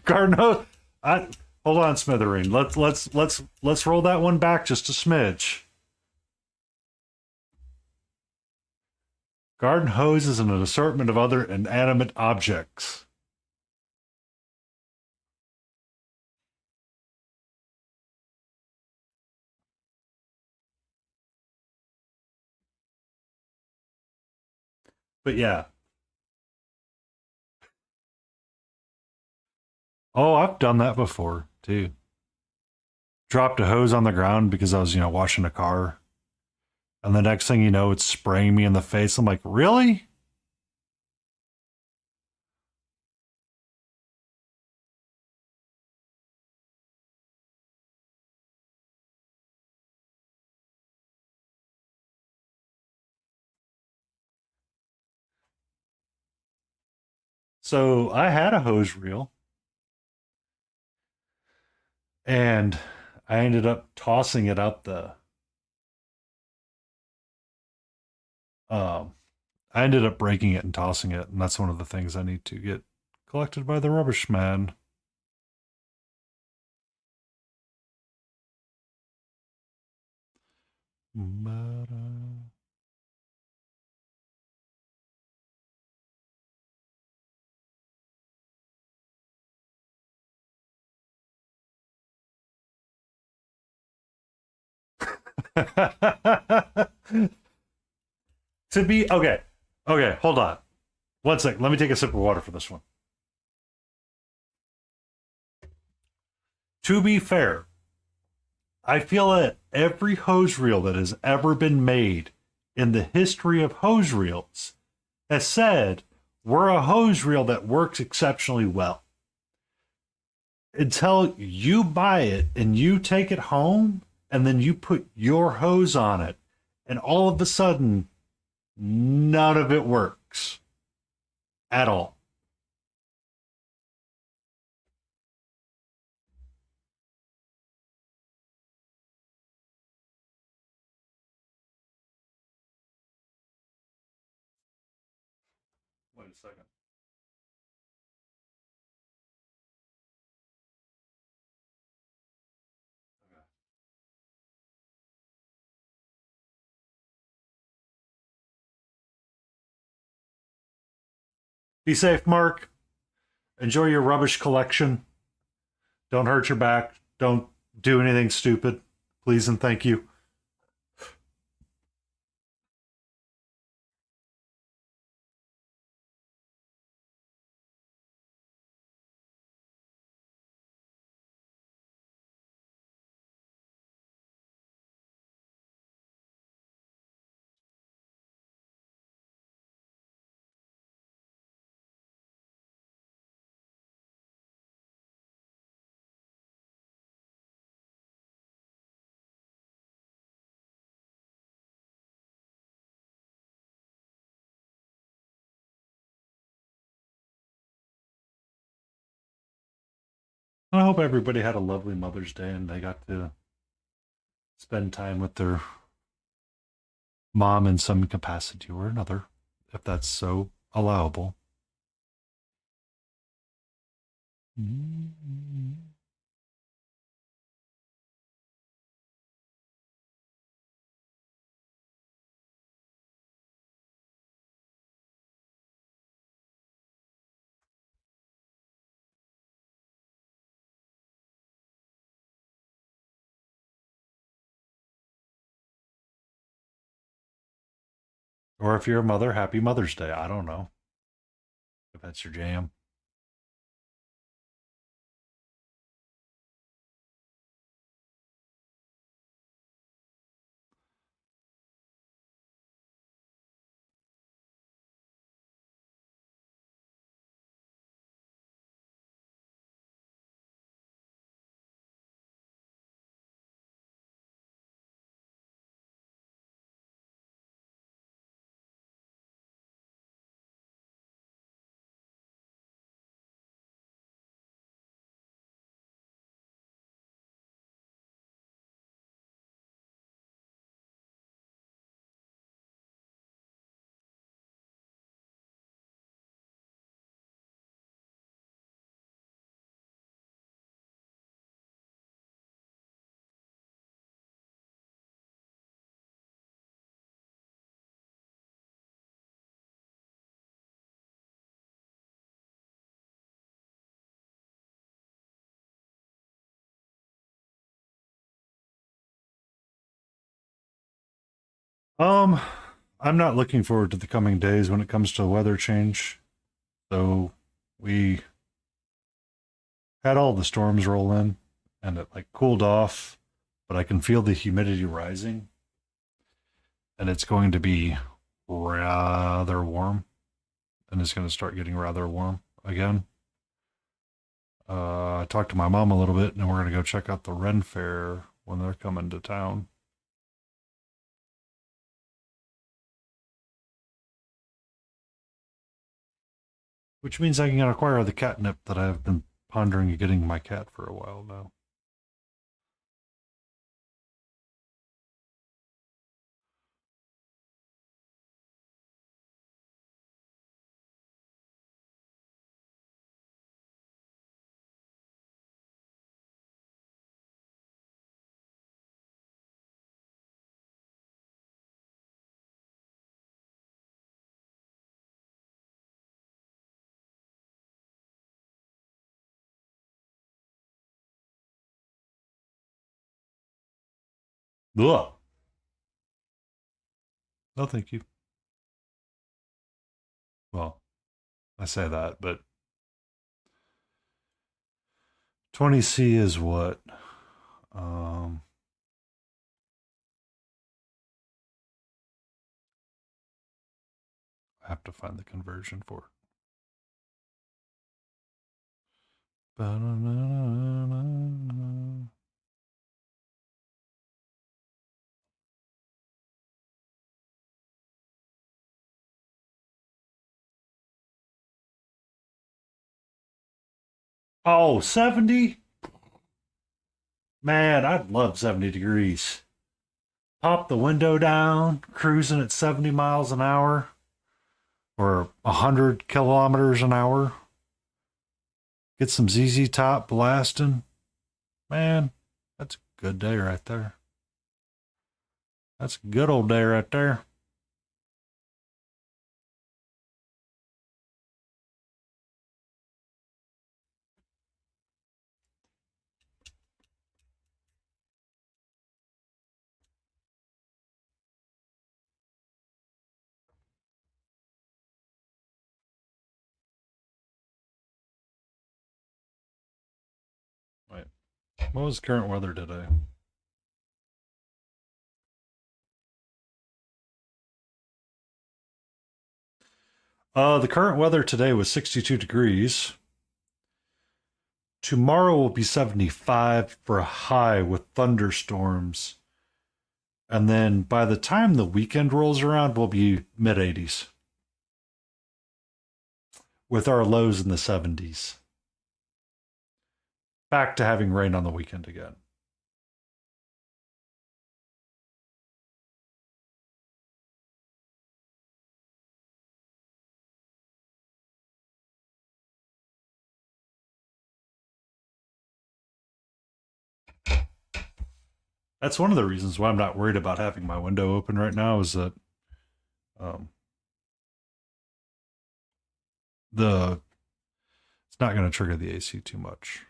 Cardinal, I hold on, Smithereen. Let's roll that one back just a smidge. Garden hose is an assortment of other inanimate objects. But yeah. Oh, I've done that before too. dropped a hose on the ground because I was, washing a car. And the next thing you know, it's spraying me in the face. I'm like, really? So I had a hose reel and I ended up tossing it up the um I ended up breaking it and tossing it, and that's one of the things I need to get collected by the rubbish man. To be okay. Okay, hold on. One sec. Let me take a sip of water for this one. To be fair, I feel that every hose reel that has ever been made in the history of hose reels has said we're a hose reel that works exceptionally well. Until you buy it and you take it home and then you put your hose on it, and all of a sudden, none of it works at all. Wait a second. Be safe, Mark. Enjoy your rubbish collection. Don't hurt your back. Don't do anything stupid. Please and thank you. I hope everybody had a lovely Mother's Day and they got to spend time with their mom in some capacity or another, if that's so allowable. Or if you're a mother, happy Mother's Day. I don't know if that's your jam. Um, I'm not looking forward to the coming days when it comes to weather change. So we had all the storms roll in and it like cooled off. but I can feel the humidity rising, and it's going to be rather warm, and it's going to start getting rather warm again. I talked to my mom a little bit, and we're going to go check out the Ren Fair when they're coming to town. Which means I can acquire the catnip that I've been pondering getting my cat for a while now. Ugh. No, thank you. Well, I say that, but 20C is what? Um, I have to find the conversion for it. Oh, 70? Man, I'd love 70 degrees. Pop the window down, cruising at 70 miles an hour or 100 kilometers an hour. Get some ZZ Top blasting. Man, that's a good day right there. That's a good old day right there. Wait, what was the current weather today? The current weather today was 62 degrees. Tomorrow will be 75 for a high with thunderstorms. And then by the time the weekend rolls around, we'll be mid 80s with our lows in the 70s. Back to having rain on the weekend again. That's one of the reasons why I'm not worried about having my window open right now is that um, the it's not going to trigger the AC too much.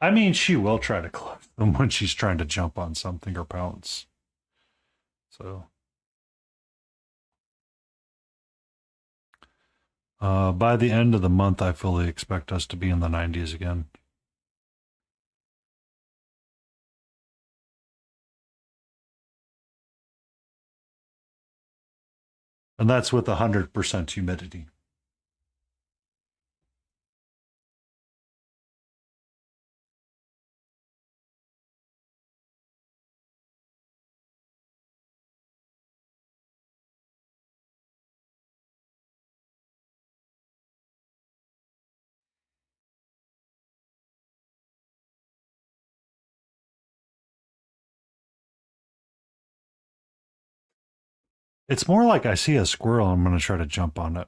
I mean, she will try to close them when she's trying to jump on something or pounce. So, by the end of the month, I fully expect us to be in the 90s again. And that's with 100% humidity. It's more like I see a squirrel, I'm going to try to jump on it.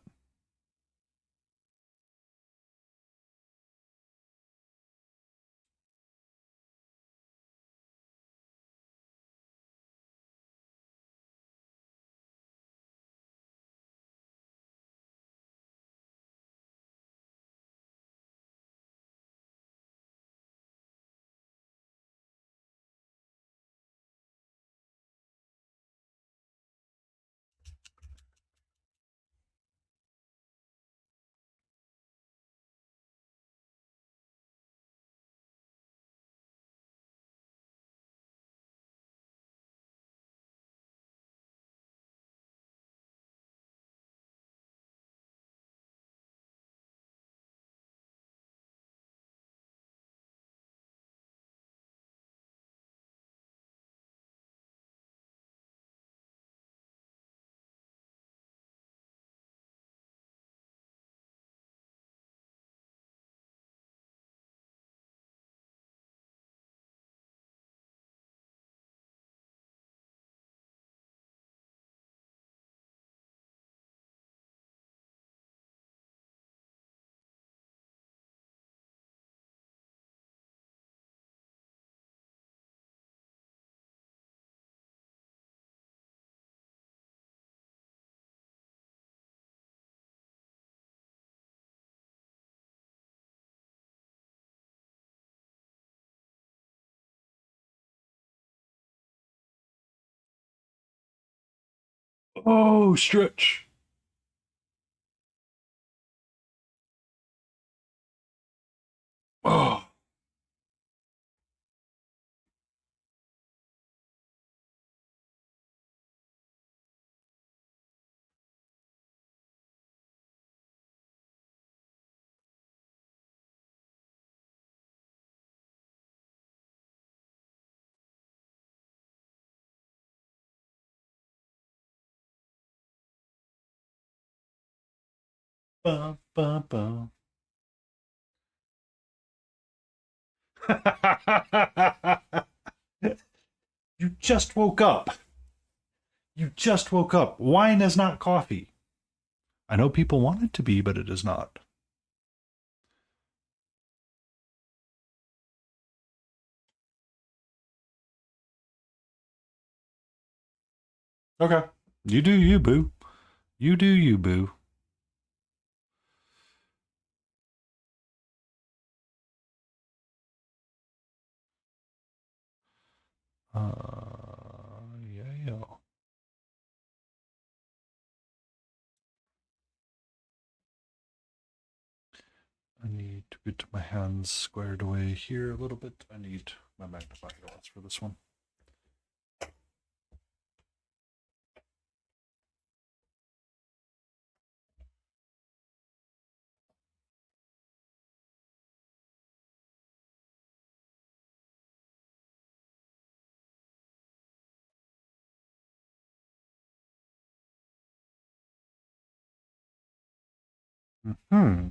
Oh, stretch. Oh. Bum, bum, bum. You just woke up. You just woke up. Wine is not coffee. I know people want it to be, but it is not. Okay. You do you, boo. You do you, boo. Yeah, yeah. I need to get my hands squared away here a little bit. I need my magnifying glass for this one. Hmm.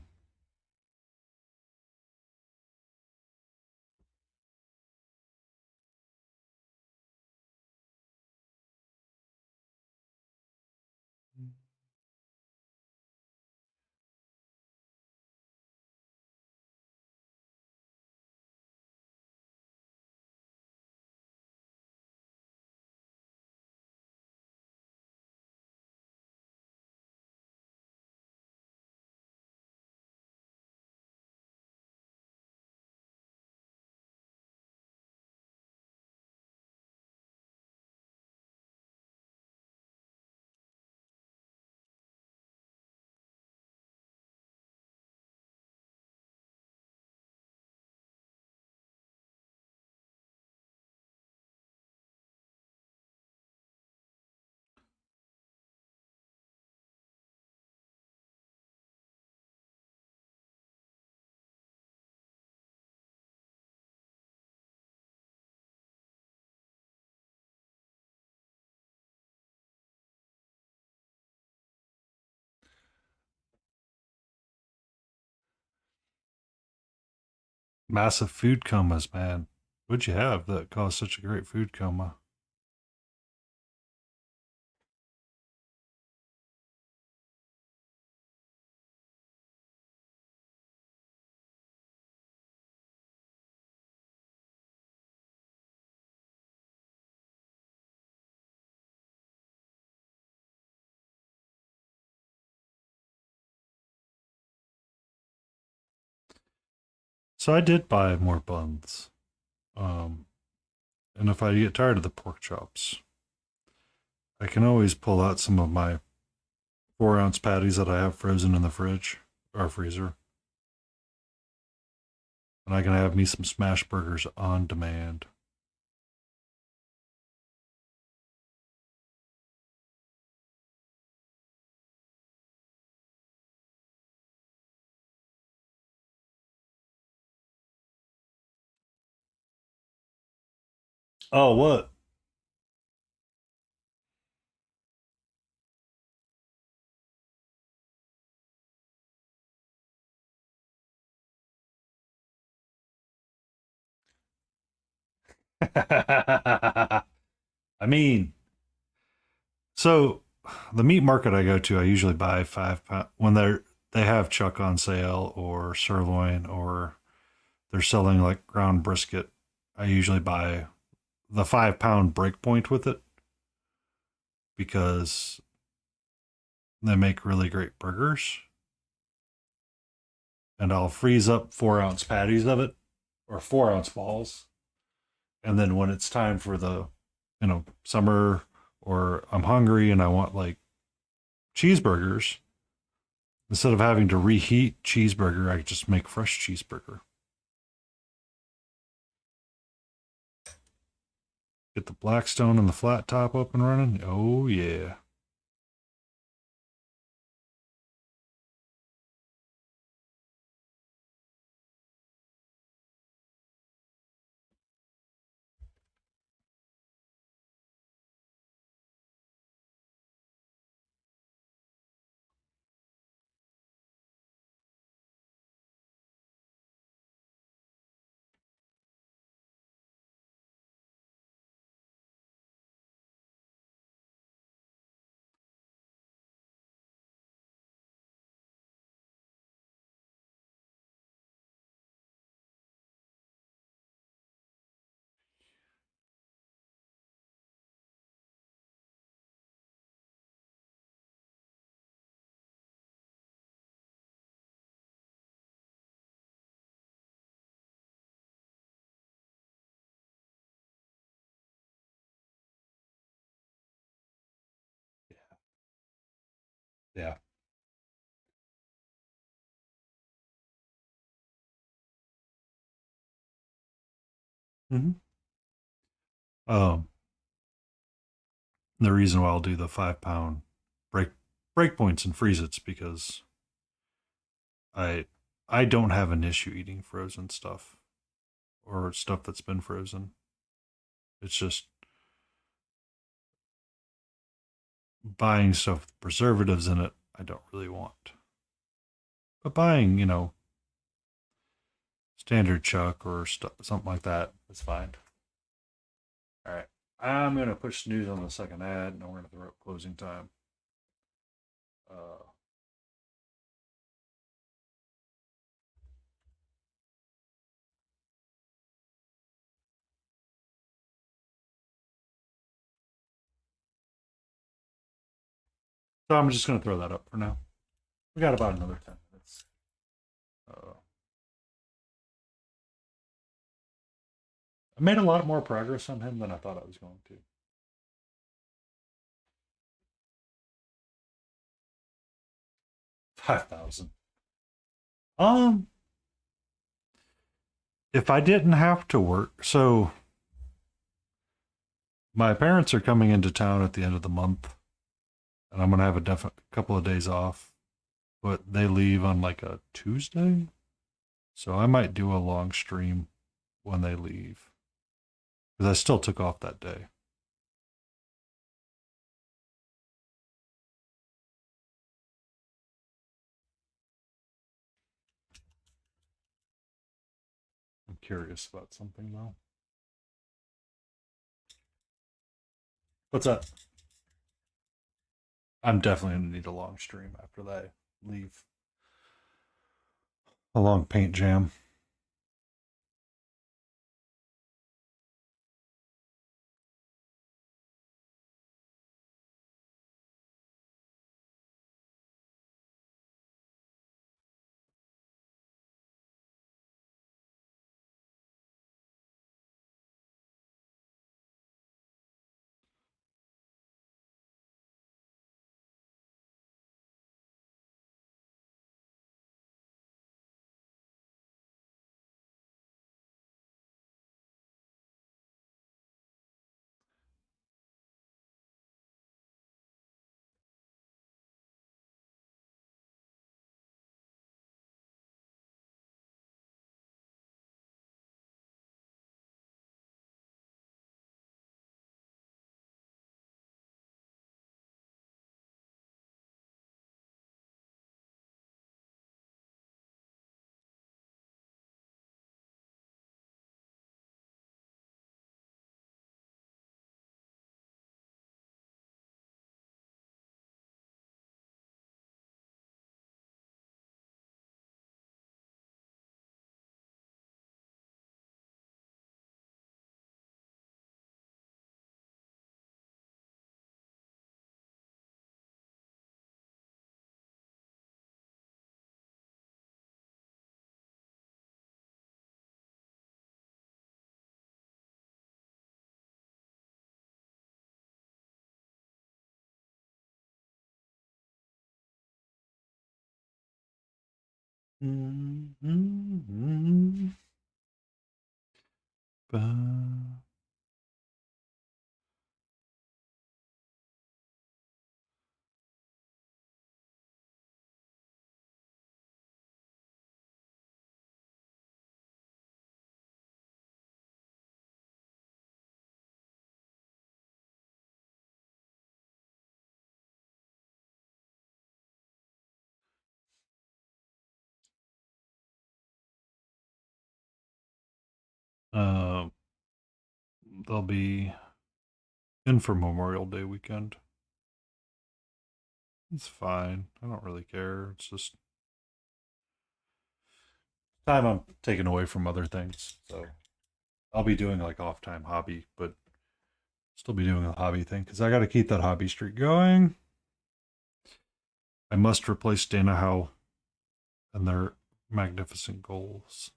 Massive food comas, man. What'd you have that caused such a great food coma? So I did buy more buns. Um, and if I get tired of the pork chops, I can always pull out some of my 4 ounce patties that I have frozen in the fridge or freezer. And I can have me some smash burgers on demand. Oh, what? I mean, so the meat market I go to, I usually buy 5 pound when they have chuck on sale or sirloin or they're selling like ground brisket. I usually buy the 5 pound breakpoint with it because they make really great burgers. And I'll freeze up 4 ounce patties of it or 4 ounce balls. And then when it's time for the, summer or I'm hungry and I want like cheeseburgers, instead of having to reheat cheeseburger, I just make fresh cheeseburger. Get the Blackstone and the flat top up and running. Oh yeah. Yeah. Mm-hmm. Um, the reason why I'll do the 5 pound break break points and freeze it's because I I don't have an issue eating frozen stuff or stuff that's been frozen. It's just buying stuff with preservatives in it. I don't really want. But buying, standard chuck or something like that is fine. All right. I'm going to push snooze on the second ad and we're going to throw up closing time. Uh, so I'm just going to throw that up for now. We got about another 10 minutes. I made a lot more progress on him than I thought I was going to. 5,000. Um, if I didn't have to work, so my parents are coming into town at the end of the month, and I'm gonna have a couple of days off, but they leave on like a Tuesday, so I might do a long stream when they leave because I still took off that day. I'm curious about something though. What's that? I'm definitely gonna need a long stream after they leave. A long paint jam. Mm-hmm. Uh, they'll be in for Memorial Day weekend. It's fine. I don't really care. It's just time I'm taking away from other things. So I'll be doing like off time hobby, but still be doing a hobby thing because I got to keep that hobby streak going. I must replace Dana Howe and their magnificent goals.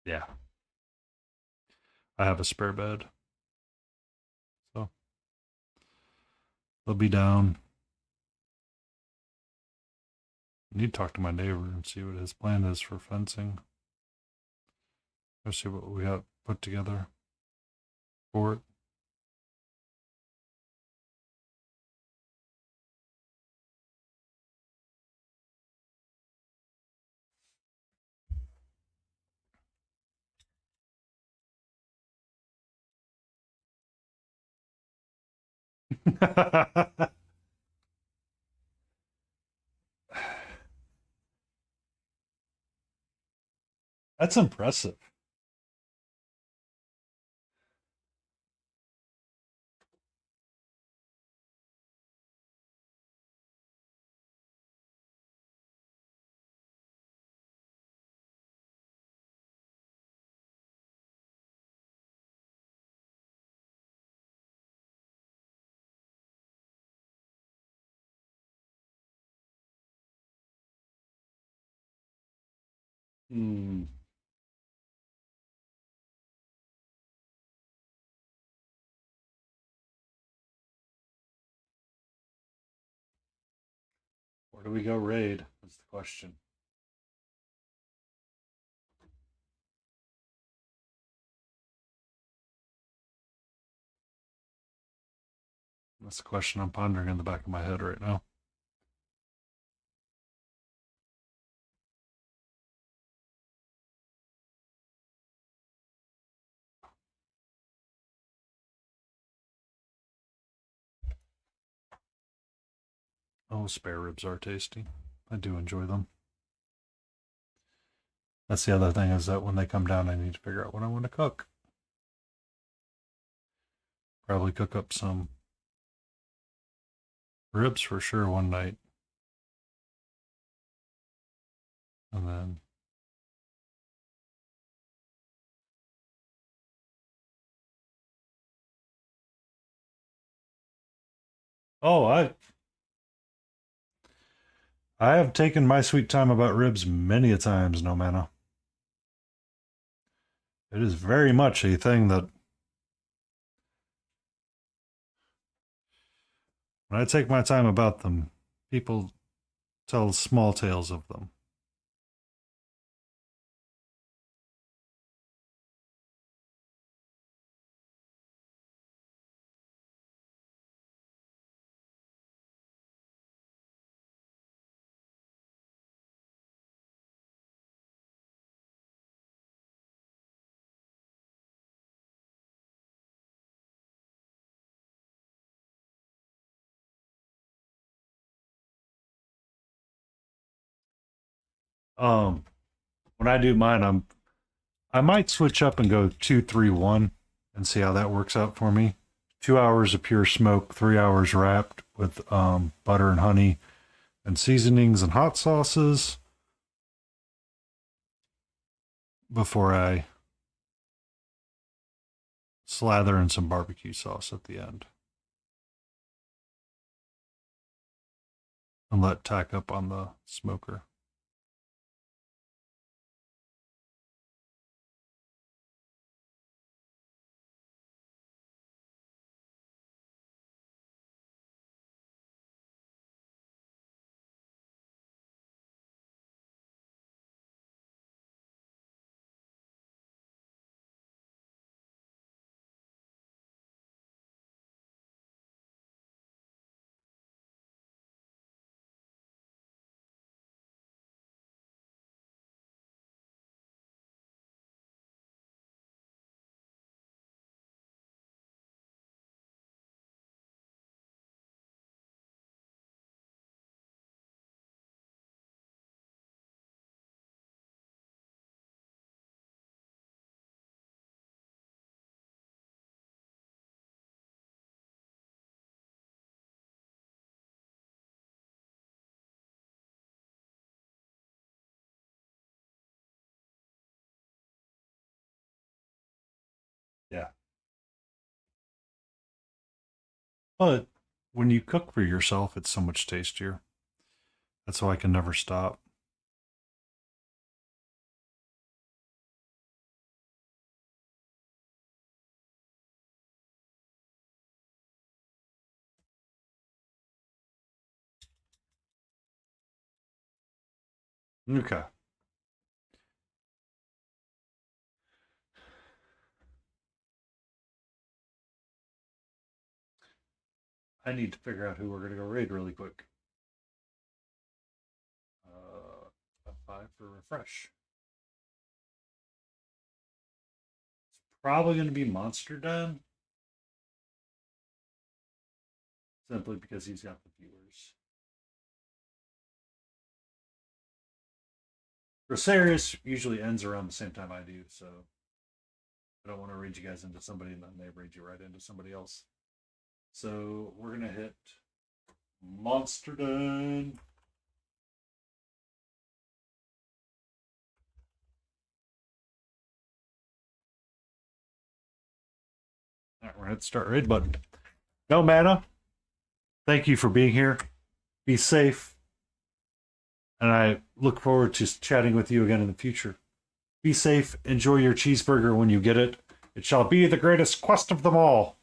Yeah, I have a spare bed, so they'll be down. I need to talk to my neighbor and see what his plan is for fencing. Let's see what we have put together for it. That's impressive. Hmm. Where do we go raid? That's the question. That's the question I'm pondering in the back of my head right now. Oh, spare ribs are tasty. I do enjoy them. That's the other thing is that when they come down, I need to figure out what I want to cook. Probably cook up some ribs for sure one night. And then oh, I have taken my sweet time about ribs many a times, no manna. It is very much a thing that when I take my time about them, people tell small tales of them. Um, when I do mine, I might switch up and go 2-3-1 and see how that works out for me. 2 hours of pure smoke, 3 hours wrapped with butter and honey and seasonings and hot sauces before I slather in some barbecue sauce at the end. And let tack up on the smoker. Yeah. But when you cook for yourself, it's so much tastier. That's why I can never stop. Okay. I need to figure out who we're going to go raid really quick. A 5 for refresh. It's probably going to be Monster Den. Simply because he's got the viewers. Rosarius usually ends around the same time I do, so I don't want to raid you guys into somebody and then they raid you right into somebody else. So we're going to hit Monster Den. All right, we're going to hit the start raid button. No mana. Thank you for being here. Be safe. And I look forward to chatting with you again in the future. Be safe. Enjoy your cheeseburger when you get it. It shall be the greatest quest of them all.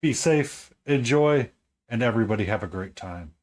Be safe. Enjoy. And everybody have a great time.